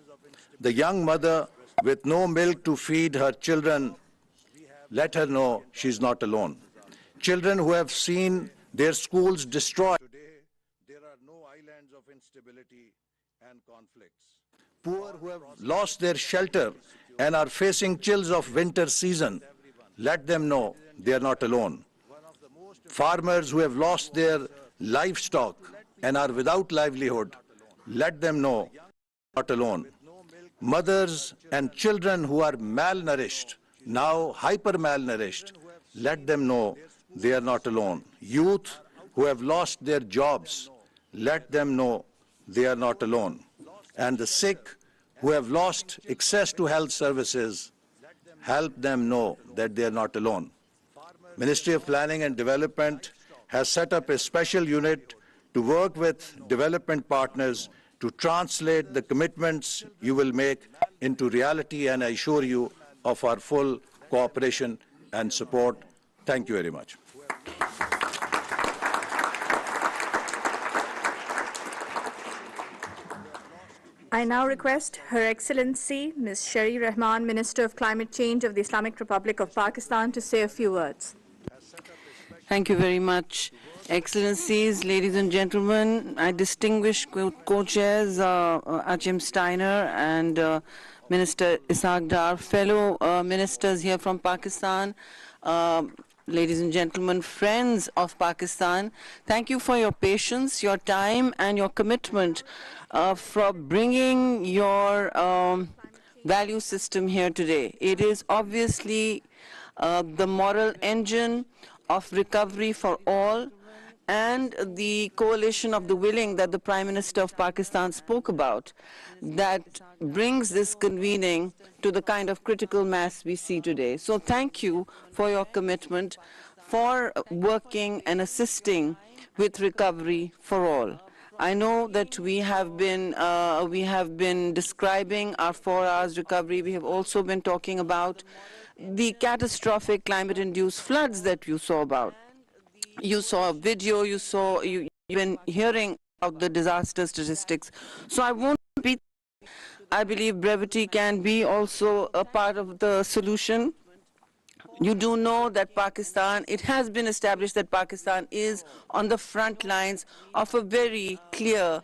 The young mother with no milk to feed her children, let her know she's not alone. Children who have seen their schools destroyed. Today, there are no islands of instability and conflicts. Poor who have lost their shelter and are facing chills of winter season, let them know they are not alone. Farmers who have lost their livestock and are without livelihood, let them know they are not alone. Mothers and children who are malnourished, now hyper-malnourished, let them know they are not alone. Youth who have lost their jobs, let them know they are not alone. And the sick who have lost access to health services, help them know that they are not alone. Ministry of Planning and Development has set up a special unit to work with development partners to translate the commitments you will make into reality, and I assure you of our full cooperation and support. Thank you very much. I now request Her Excellency Ms. Sharif Rahman, Minister of Climate Change of the Islamic Republic of Pakistan, to say a few words. Thank you very much. Excellencies, ladies and gentlemen, I distinguish co-chairs Achim Steiner and Minister Ishaq Dar, fellow ministers here from Pakistan, ladies and gentlemen, friends of Pakistan, thank you for your patience, your time, and your commitment for bringing your value system here today. It is obviously the moral engine of recovery for all and the coalition of the willing that the Prime Minister of Pakistan spoke about that brings this convening to the kind of critical mass we see today. So thank you for your commitment, for working and assisting with recovery for all. I know that we have been describing our 4 hours recovery. We have also been talking about the catastrophic climate-induced floods that you saw about. You saw a video, you've been hearing about the disaster statistics. So I won't repeat. I believe brevity can be also a part of the solution. You do know that Pakistan, it has been established that Pakistan is on the front lines of a very clear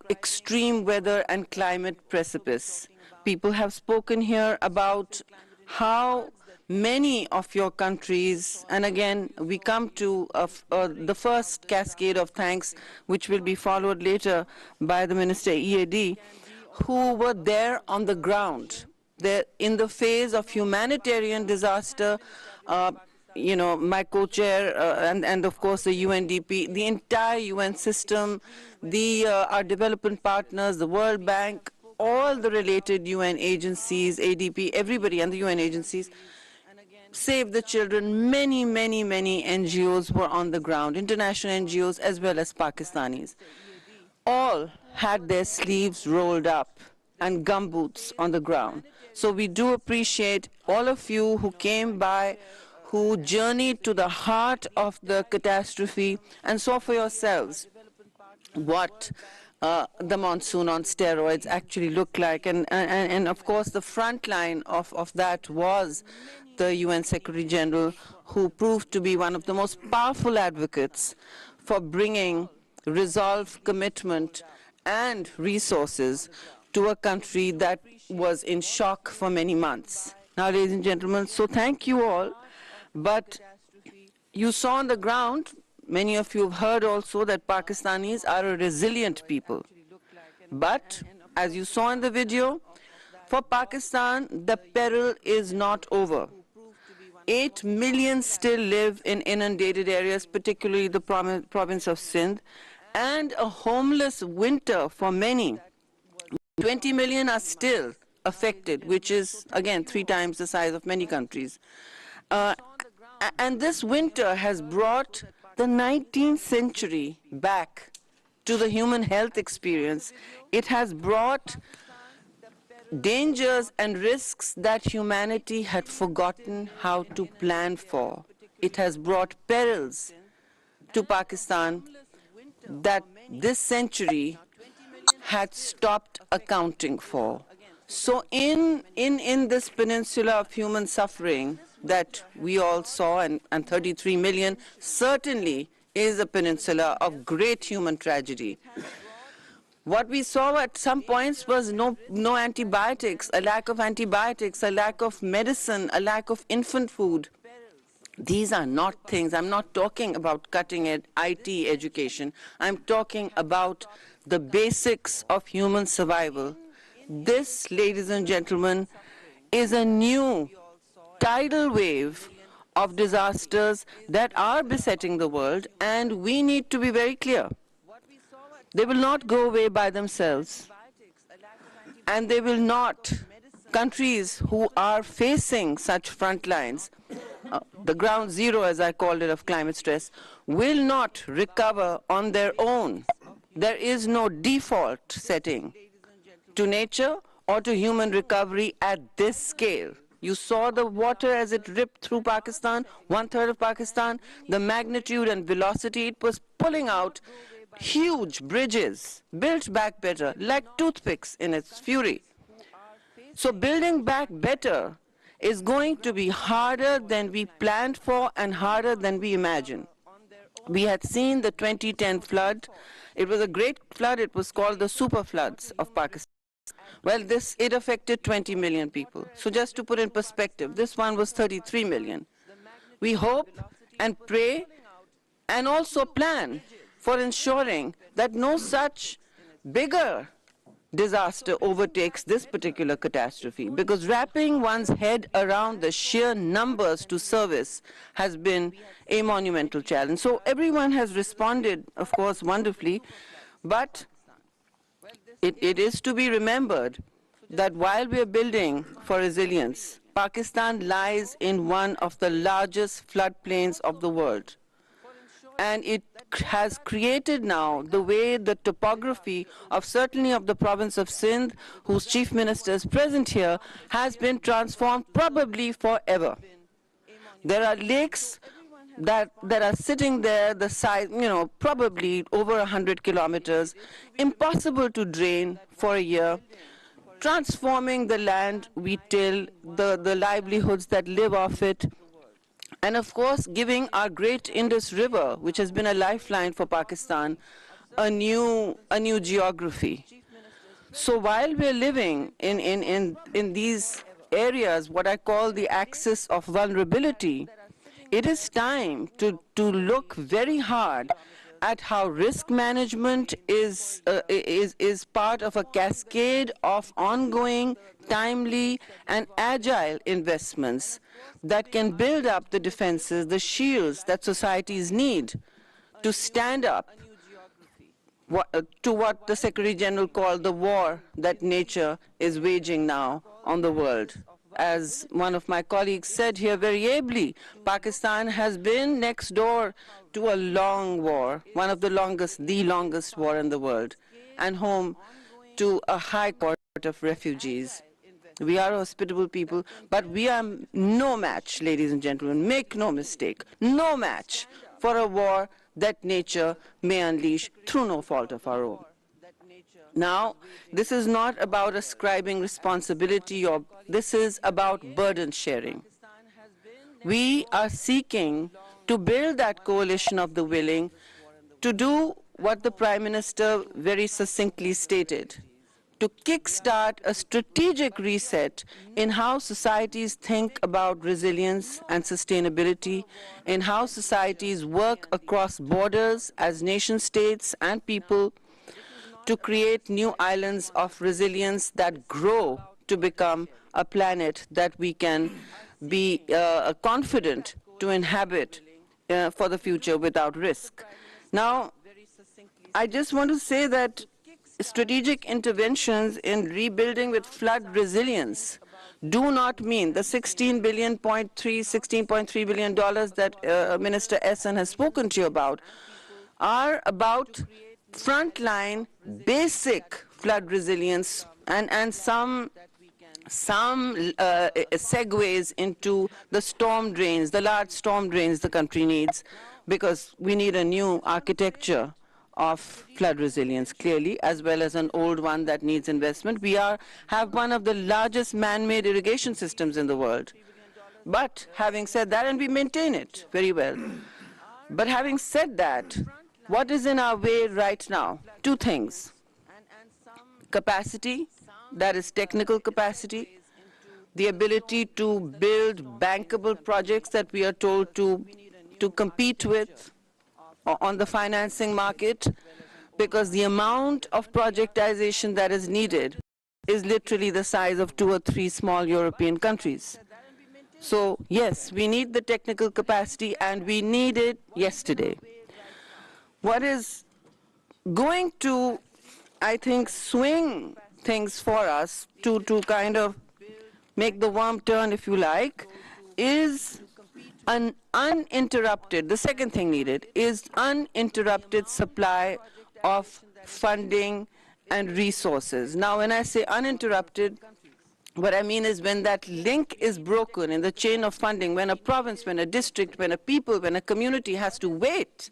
extreme weather and climate precipice. People have spoken here about how many of your countries, and again, we come to the first cascade of thanks, which will be followed later by the Minister EAD, who were there on the ground. They're in the phase of humanitarian disaster, you know, my co-chair and of course the UNDP, the entire UN system, our development partners, the World Bank, all the related UN agencies, ADP, everybody and the UN agencies, Save the Children, many NGOs were on the ground, international NGOs as well as Pakistanis. All had their sleeves rolled up and gumboots on the ground. So we do appreciate all of you who came by, who journeyed to the heart of the catastrophe and saw for yourselves what the monsoon on steroids actually looked like. And of course, the front line of that was the UN Secretary General, who proved to be one of the most powerful advocates for bringing resolve, commitment, and resources to a country that was in shock for many months. Now, ladies and gentlemen, so thank you all. But you saw on the ground, many of you have heard also that Pakistanis are a resilient people. But as you saw in the video, for Pakistan, the peril is not over. 8 million still live in inundated areas, particularly the province of Sindh, and a homeless winter for many. 20 million are still affected, which is, again, 3 times the size of many countries. And this winter has brought the 19th century back to the human health experience. It has brought dangers and risks that humanity had forgotten how to plan for. It has brought perils to Pakistan that this century had stopped accounting for. So in this peninsula of human suffering that we all saw, and 33 million certainly is a peninsula of great human tragedy. What we saw at some points was no antibiotics, a lack of antibiotics, a lack of medicine, a lack of infant food. These are not things, I'm not talking about cutting-edge IT education. I'm talking about the basics of human survival. This, ladies and gentlemen, is a new tidal wave of disasters that are besetting the world, and we need to be very clear. They will not go away by themselves, and they will not. Countries who are facing such front lines, the ground zero, as I called it, of climate stress, will not recover on their own. There is no default setting to nature or to human recovery at this scale. You saw the water as it ripped through Pakistan, 1/3 of Pakistan, the magnitude and velocity it was pulling out huge bridges, built back better, like toothpicks in its fury. So building back better is going to be harder than we planned for and harder than we imagined. We had seen the 2010 flood. It was a great flood. It was called the super floods of Pakistan. Well, it affected 20 million people. So just to put in perspective, this one was 33 million. We hope and pray and also plan for ensuring that no such bigger disaster overtakes this particular catastrophe, because wrapping one's head around the sheer numbers to service has been a monumental challenge. So everyone has responded, of course, wonderfully, but it is to be remembered that while we are building for resilience, Pakistan lies in one of the largest floodplains of the world. And it has created now the way the topography of certainly of the province of Sindh, whose chief minister is present here, has been transformed probably forever. There are lakes that are sitting there, the size, probably over 100 kilometers, impossible to drain for a year. transforming the land we till, the livelihoods that live off it, and of course giving our great Indus River, which has been a lifeline for Pakistan, a new geography. So while we're living in these areas, what I call the axis of vulnerability, it is time to look very hard at how risk management is part of a cascade of ongoing, timely, and agile investments that can build up the defenses, the shields that societies need to stand up to what the Secretary General called the war that nature is waging now on the world. As one of my colleagues said here very ably, Pakistan has been next door to a long war, one of the longest war in the world, and home to a high cohort of refugees. We are a hospitable people, but we are no match, ladies and gentlemen, make no mistake, no match for a war that nature may unleash through no fault of our own. Now, this is not about ascribing responsibility, or this is about burden sharing. We are seeking to build that coalition of the willing to do what the Prime Minister very succinctly stated, to kickstart a strategic reset in how societies think about resilience and sustainability, in how societies work across borders as nation states and people, to create new islands of resilience that grow to become a planet that we can be confident to inhabit for the future without risk. Now, I just want to say that strategic interventions in rebuilding with flood resilience do not mean the $16.3 billion that Minister Essen has spoken to you about are about frontline basic flood resilience and some segues into the storm drains, the large storm drains the country needs, because we need a new architecture of flood resilience, clearly, as well as an old one that needs investment. We have one of the largest man-made irrigation systems in the world. But having said that, and we maintain it very well, but having said that, what is in our way right now? Two things. Capacity, that is technical capacity, the ability to build bankable projects that we are told to compete with on the financing market, because the amount of projectization that is needed is literally the size of 2 or 3 small European countries. So yes, we need the technical capacity, and we need it yesterday. What is going to, I think, swing things for us to kind of make the worm turn, if you like, is an uninterrupted, the second thing needed is uninterrupted supply of funding and resources. Now, when I say uninterrupted, what I mean is when that link is broken in the chain of funding, when a province, when a district, when a people, when a community has to wait,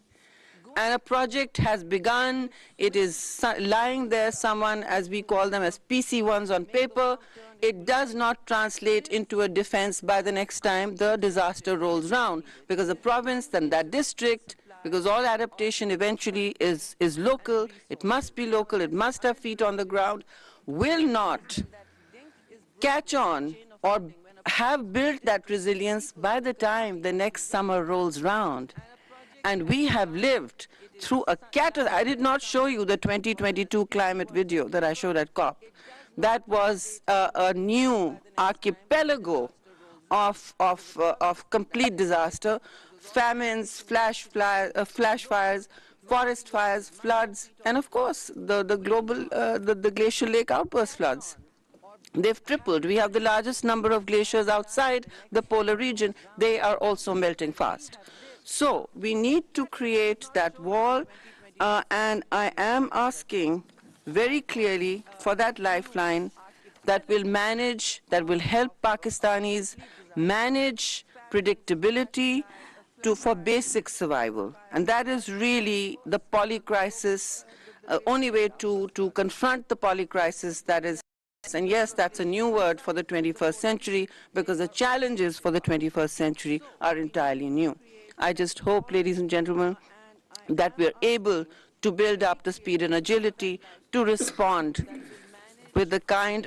and a project has begun, it is lying there, someone, as we call them, as PC1s on paper, it does not translate into a defense by the next time the disaster rolls round, because the province, then that district, because all adaptation eventually is local, it must be local, it must have feet on the ground, will not catch on or have built that resilience by the time the next summer rolls round. And we have lived through a I did not show you the 2022 climate video that I showed at COP. That was a new archipelago of complete disaster, famines, flash fires, forest fires, floods, and of course the glacial lake outburst floods. They've tripled. We have the largest number of glaciers outside the polar region. They are also melting fast. So we need to create that wall, and I am asking very clearly for that lifeline that will manage, that will help Pakistanis manage predictability for basic survival. And that is really the polycrisis, only way to confront the polycrisis that is And yes, that's a new word for the 21st century because the challenges for the 21st century are entirely new. I just hope, ladies and gentlemen, that we're able to build up the speed and agility to respond with the kind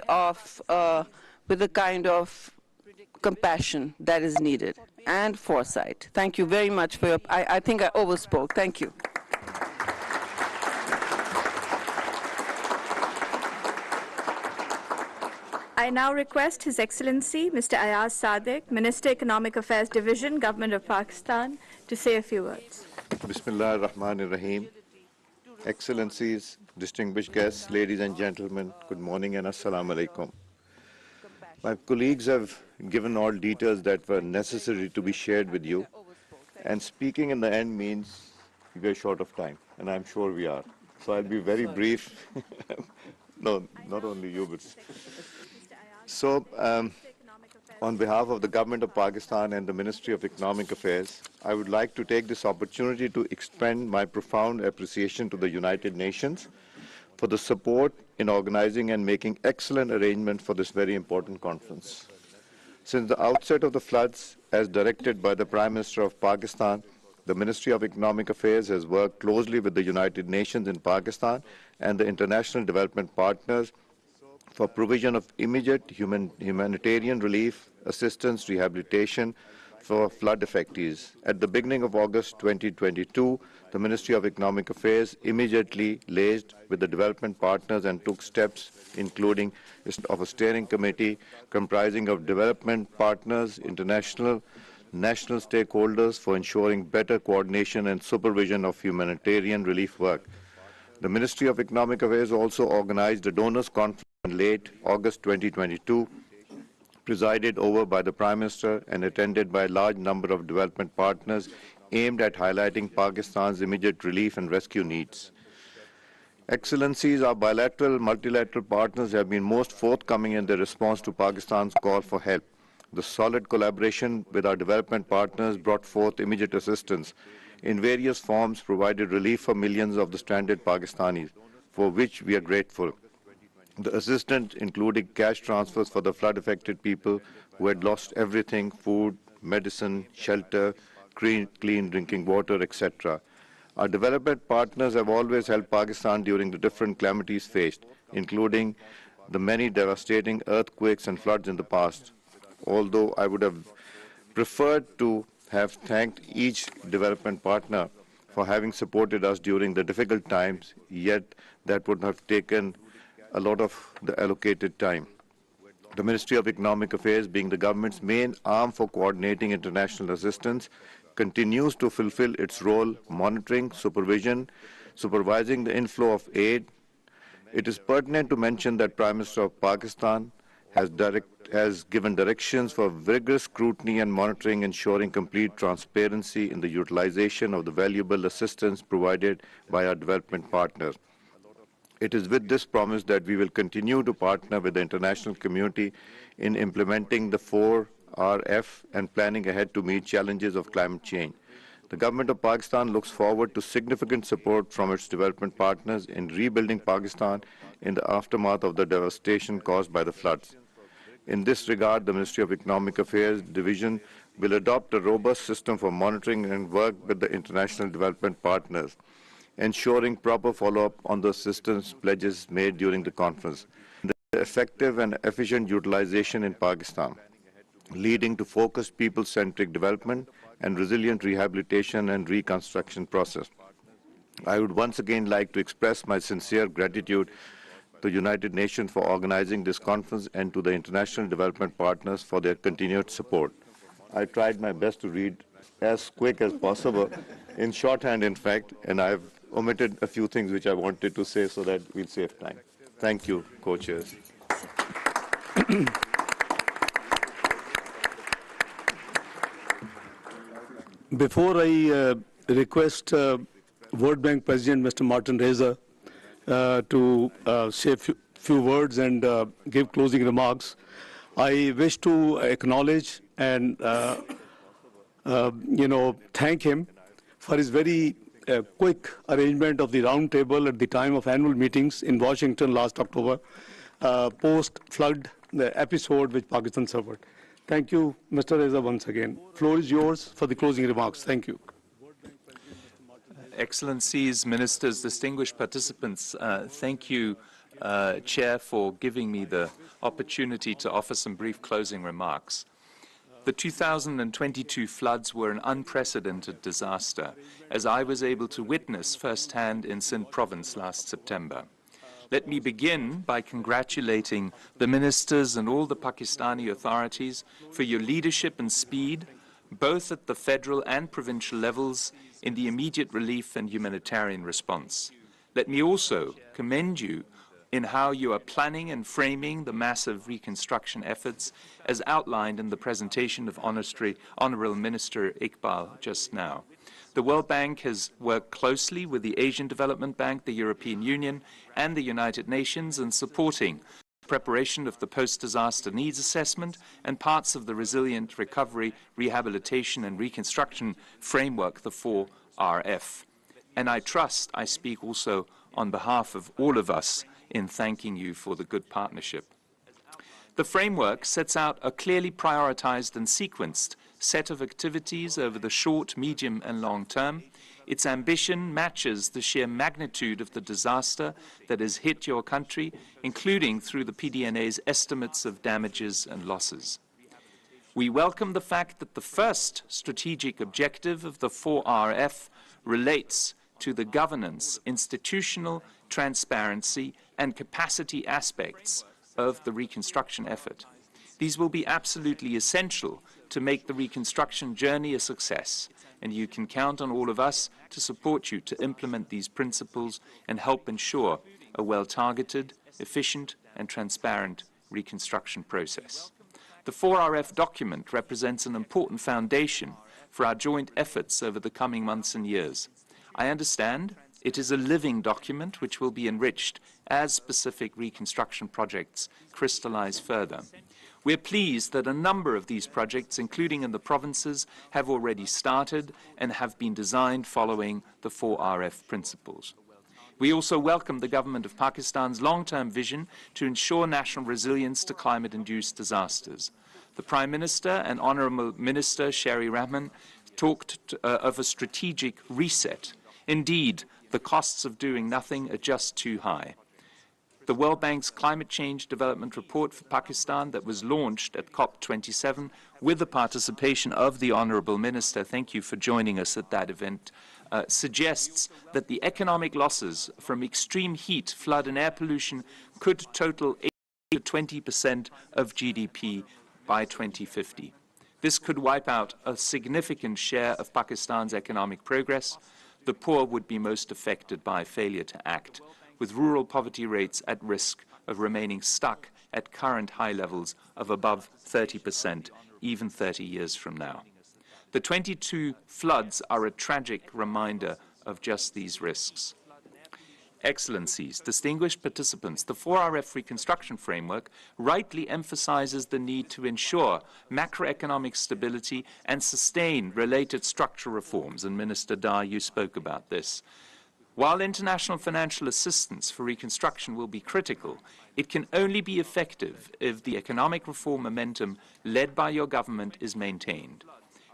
of compassion that is needed and foresight. Thank you very much for your, I think I overspoke. Thank you. I now request His Excellency Mr. Ayaz Sadiq, Minister Economic Affairs Division, Government of Pakistan, to say a few words. Bismillah ar-Rahman ar-Rahim. Excellencies, distinguished guests, ladies and gentlemen, good morning and assalamu alaikum. My colleagues have given all details that were necessary to be shared with you, and speaking in the end means we're short of time, and I'm sure we are. So I'll be very brief. No, not only you, but... So, on behalf of the Government of Pakistan and the Ministry of Economic Affairs, I would like to take this opportunity to extend my profound appreciation to the United Nations for the support in organizing and making excellent arrangements for this very important conference. Since the outset of the floods, as directed by the Prime Minister of Pakistan, the Ministry of Economic Affairs has worked closely with the United Nations in Pakistan and the international development partners for provision of immediate humanitarian relief, assistance, rehabilitation for flood affectees. At the beginning of August 2022, the Ministry of Economic Affairs immediately liaised with the development partners and took steps, including of a steering committee comprising of development partners, international, national stakeholders for ensuring better coordination and supervision of humanitarian relief work. The Ministry of Economic Affairs also organized a donors conference in late August 2022, presided over by the Prime Minister and attended by a large number of development partners aimed at highlighting Pakistan's immediate relief and rescue needs. Excellencies, our bilateral, multilateral partners have been most forthcoming in their response to Pakistan's call for help. The solid collaboration with our development partners brought forth immediate assistance in various forms, provided relief for millions of the stranded Pakistanis, for which we are grateful. The assistance included cash transfers for the flood-affected people who had lost everything: food, medicine, shelter, clean drinking water, etc. Our development partners have always helped Pakistan during the different calamities faced, including the many devastating earthquakes and floods in the past. Although I would have preferred to have thanked each development partner for having supported us during the difficult times, yet that would have taken a lot of the allocated time. The Ministry of Economic Affairs, being the government's main arm for coordinating international assistance, continues to fulfill its role monitoring, supervising the inflow of aid. It is pertinent to mention that Prime Minister of Pakistan has given directions for vigorous scrutiny and monitoring, ensuring complete transparency in the utilization of the valuable assistance provided by our development partners. It is with this promise that we will continue to partner with the international community in implementing the 4RF and planning ahead to meet challenges of climate change. The Government of Pakistan looks forward to significant support from its development partners in rebuilding Pakistan in the aftermath of the devastation caused by the floods. In this regard, the Ministry of Economic Affairs Division will adopt a robust system for monitoring and work with the international development partners, ensuring proper follow-up on the assistance pledges made during the conference, the effective and efficient utilization in Pakistan, leading to focused people-centric development and resilient rehabilitation and reconstruction process. I would once again like to express my sincere gratitude to the United Nations for organizing this conference and to the international development partners for their continued support. I tried my best to read as quick as possible, in shorthand in fact, and I've omitted a few things which I wanted to say so that we'll save time. Thank you, co-chairs. Before I request World Bank President Mr. Martin Reza to say a few words and give closing remarks, I wish to acknowledge and thank him for his very quick arrangement of the round table at the time of annual meetings in Washington last October. post-flood episode which Pakistan suffered. Thank you, Mr. Reza, once again. Floor is yours for the closing remarks. Thank you. Excellencies, ministers, distinguished participants, thank you, Chair, for giving me the opportunity to offer some brief closing remarks. The 2022 floods were an unprecedented disaster, as I was able to witness firsthand in Sindh province last September. Let me begin by congratulating the ministers and all the Pakistani authorities for your leadership and speed, both at the federal and provincial levels, in the immediate relief and humanitarian response. Let me also commend you in how you are planning and framing the massive reconstruction efforts as outlined in the presentation of Honourable Minister Iqbal just now. The World Bank has worked closely with the Asian Development Bank, the European Union and the United Nations in supporting preparation of the post-disaster needs assessment and parts of the resilient recovery, rehabilitation and reconstruction framework, the 4RF. And I trust I speak also on behalf of all of us in thanking you for the good partnership. The framework sets out a clearly prioritized and sequenced set of activities over the short, medium and long term. Its ambition matches the sheer magnitude of the disaster that has hit your country, including through the PDNA's estimates of damages and losses. We welcome the fact that the first strategic objective of the 4RF relates to the governance, institutional transparency and capacity aspects of the reconstruction effort. These will be absolutely essential to make the reconstruction journey a success, and you can count on all of us to support you to implement these principles and help ensure a well-targeted, efficient and transparent reconstruction process. The 4RF document represents an important foundation for our joint efforts over the coming months and years. I understand it is a living document which will be enriched as specific reconstruction projects crystallize further. We're pleased that a number of these projects, including in the provinces, have already started and have been designed following the 4RF principles. We also welcome the government of Pakistan's long-term vision to ensure national resilience to climate-induced disasters. The Prime Minister and Honourable Minister Sharif Rahman talked of a strategic reset. Indeed, the costs of doing nothing are just too high. The World Bank's Climate Change Development Report for Pakistan that was launched at COP27 with the participation of the Honourable Minister, thank you for joining us at that event, suggests that the economic losses from extreme heat, flood and air pollution could total 8 to 20% of GDP by 2050. This could wipe out a significant share of Pakistan's economic progress. The poor would be most affected by failure to act, with rural poverty rates at risk of remaining stuck at current high levels of above 30%, even 30 years from now. The 22 floods are a tragic reminder of just these risks. Excellencies, distinguished participants, the 4RF reconstruction framework rightly emphasizes the need to ensure macroeconomic stability and sustain related structural reforms, and Minister Dar, you spoke about this. While international financial assistance for reconstruction will be critical, it can only be effective if the economic reform momentum led by your government is maintained.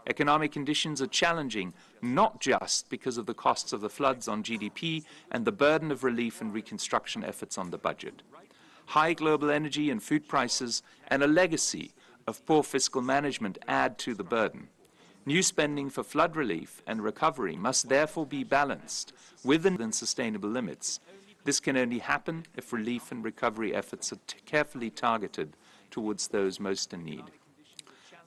Economic conditions are challenging, not just because of the costs of the floods on GDP and the burden of relief and reconstruction efforts on the budget. High global energy and food prices and a legacy of poor fiscal management add to the burden. New spending for flood relief and recovery must therefore be balanced within sustainable limits. This can only happen if relief and recovery efforts are carefully targeted towards those most in need.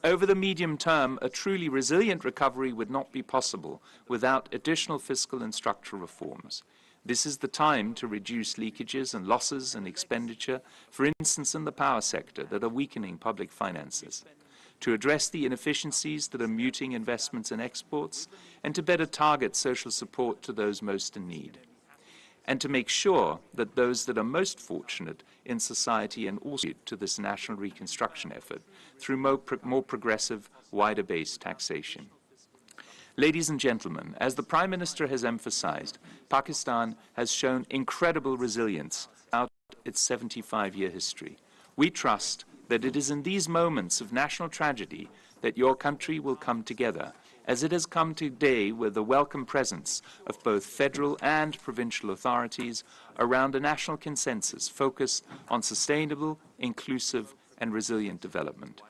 Over the medium term, a truly resilient recovery would not be possible without additional fiscal and structural reforms. This is the time to reduce leakages and losses in expenditure, for instance in the power sector, that are weakening public finances, to address the inefficiencies that are muting investments and exports, and to better target social support to those most in need, and to make sure that those that are most fortunate in society and also to this national reconstruction effort through more progressive, wider-based taxation. Ladies and gentlemen, as the Prime Minister has emphasized, Pakistan has shown incredible resilience out its 75-year history. We trust that it is in these moments of national tragedy that your country will come together, as it has come today with the welcome presence of both federal and provincial authorities around a national consensus focused on sustainable, inclusive, and resilient development.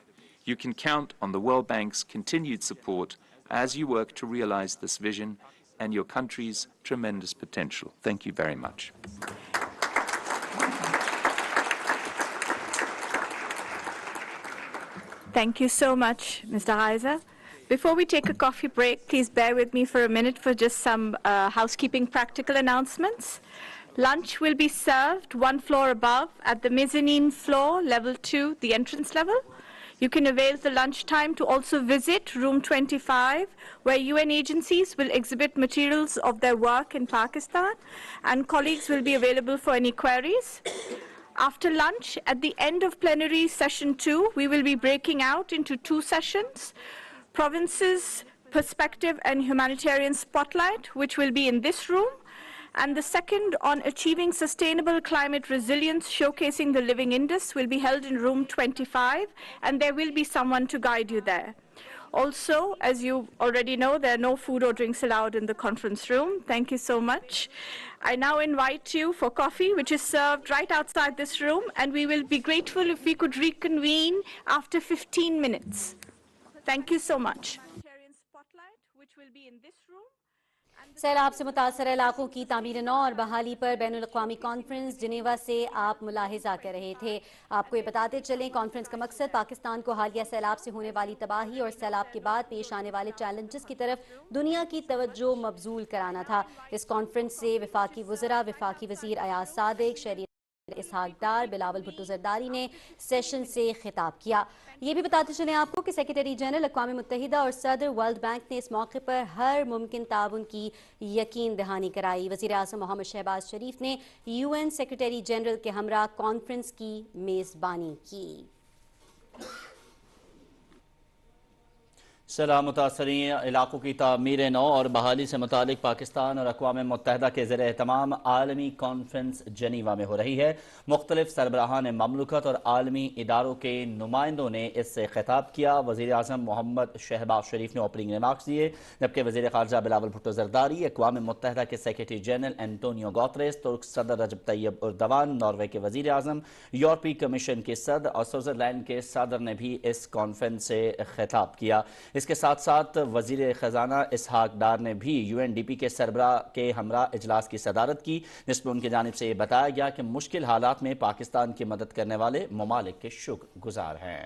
You can count on the World Bank's continued support as you work to realize this vision and your country's tremendous potential. Thank you very much. Thank you so much, Mr. Reiser. Before we take a coffee break, please bear with me for a minute for just some housekeeping practical announcements. Lunch will be served one floor above at the mezzanine floor, level 2, the entrance level. You can avail the lunchtime to also visit room 25, where UN agencies will exhibit materials of their work in Pakistan, and colleagues will be available for any queries. After lunch, at the end of plenary session 2, we will be breaking out into 2 sessions, Provinces, Perspective and Humanitarian Spotlight, which will be in this room, and the second on Achieving Sustainable Climate Resilience, Showcasing the Living Indus, will be held in room 25, and there will be someone to guide you there. Also, as you already know, there are no food or drinks allowed in the conference room. Thank you so much. I now invite you for coffee, which is served right outside this room, and we will be grateful if we could reconvene after 15 minutes. Thank you so much. سیلاب سے متاثرہ علاقوں کی تعمیر نو اور بحالی پر بین الاقوامی conference Geneva سے آپ ملاحظہ کر رہے تھے. آپ کو یہ بتاتے چلیں کانفرنس کا مقصد پاکستان کو حالیہ سیلاب سے ہونے والی تباہی اور سیلاب کے بعد پیش آنے والے چیلنجز کی طرف دنیا کی توجہ مبذول کرانا تھا. اس کانفرنس سے وفاقی وزراء، وفاقی وزیر ایاز صادق، شہری اسحاق ڈار، بلاول بھٹو زرداری نے سیشن سے خطاب کیا. یہ بھی بتاتے چلیں آپ کو کہ سیکریٹری جنرل اقوام متحدہ اور صدر ورلڈ بینک نے اس موقع پر ہر ممکن تعاون کی یقین دہانی کرائی. وزیر اعظم محمد شہباز شریف نے UN سیکریٹری جنرل کے ہمراہ کانفرنس کی میزبانی کی. سیلاب متاثرین علاقوں کی تعمیر نو اور بحالی سے متعلق پاکستان اور اقوام متحدہ کے زیر اہتمام عالمی کانفرنس جنیوا میں ہو رہی ہے. مختلف سربراہان مملکت اور عالمی اداروں کے نمائندوں نے اس سے خطاب کیا. وزیر اعظم محمد شہباز شریف نے اوپننگ ریمارکس دیے، جبکہ وزیر خارجہ بلاول بھٹو زرداری، اقوام متحدہ کے سیکریٹری جنرل اینٹونیو گوتریس، ترک صدر رجب طیب اردوان، ناروے کے وزیر اعظم، یورپی کمیشن کے صدر اور سوئٹزرلینڈ کے صدر نے بھی اس کانفرنس سے خطاب کیا. اس کے ساتھ ساتھ وزیر خزانہ اسحاق ڈار نے بھی UNDP کے سربراہ کے ہمراہ اجلاس کی صدارت کی، جس میں ان کی جانب سے یہ بتایا گیا کہ مشکل حالات میں پاکستان کی مدد کرنے والے ممالک کے شکر گزار ہیں.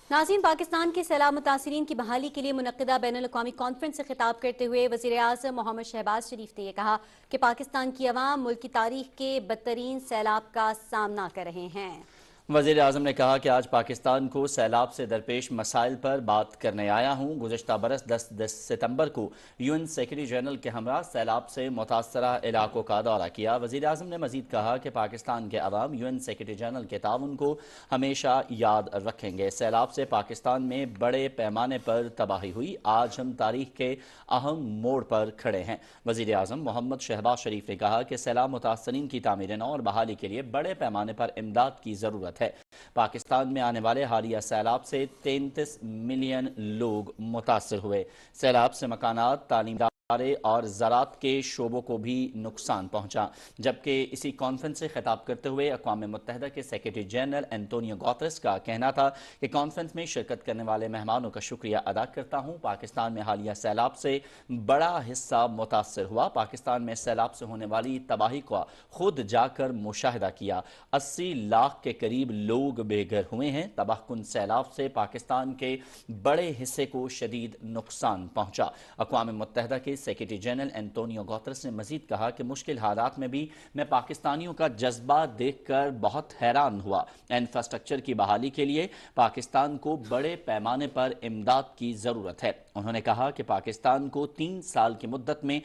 ناظرین، پاکستان کے سیلاب متاثرین کی بحالی کے لیے منعقدہ بین الاقوامی کانفرنس سے خطاب کرتے ہوئے وزیر اعظم محمد شہباز شریف نے یہ کہا کہ پاکستان کی عوام ملک کی تاریخ کے بدترین سیلاب کا سامنا کر رہے ہیں. وزیر اعظم نے کہا کہ آج پاکستان کو سیلاب سے درپیش مسائل پر بات کرنے آیا ہوں. گزشتہ برس 10 ستمبر کو UN سیکریٹری جنرل کے ہمراہ سیلاب سے متاثرہ علاقوں کا دورہ کیا. وزیر اعظم نے مزید کہا کہ پاکستان کے عوام UN سیکریٹری جنرل کے تعاون کو ہمیشہ یاد رکھیں گے. سیلاب سے پاکستان میں بڑے پیمانے پر تباہی ہوئی. آج ہم تاریخ کے اہم موڑ پر کھڑے ہیں. وزیر اعظم محمد شہباز شریف نے کہا کہ سیلاب متاثرین کی تعمیر نو اور بحالی کے لیے بڑے پیمانے پر امداد کی ضرورت ہے. پاکستان میں آنے والے حالیہ سیلاب سے 33 ملین لوگ متاثر ہوئے. سیلاب سے مکانات، تعلیم اور زراعت کے شعبوں کو بھی نقصان پہنچا. جبکہ اسی کانفرنس سے خطاب کرتے ہوئے اقوام متحدہ کے سیکریٹری جنرل اینٹونیو گوتریس کا کہنا تھا کہ کانفرنس میں شرکت کرنے والے مہمانوں کا شکریہ ادا کرتا ہوں. پاکستان میں حالیہ سیلاب سے بڑا حصہ متاثر ہوا. پاکستان میں سیلاب سے ہونے والی تباہی کو خود جا کر مشاہدہ کیا. 80 لاکھ کے قریب لوگ بے گھر ہوئے ہیں. تباہ کن سیلاب سے پاکستان کے بڑے حصے کو شدید نقصان پہنچا. اقوام متحدہ کے سیکریٹری جنرل اینٹونیو گوتریس نے مزید کہا کہ مشکل حالات میں بھی میں پاکستانیوں کا جذبہ دیکھ کر بہت حیران ہوا. انفراسٹرکچر کی بحالی کے لیے پاکستان کو بڑے پیمانے پر امداد کی ضرورت ہے. انہوں نے کہا کہ پاکستان کو 3 سال کی مدت میں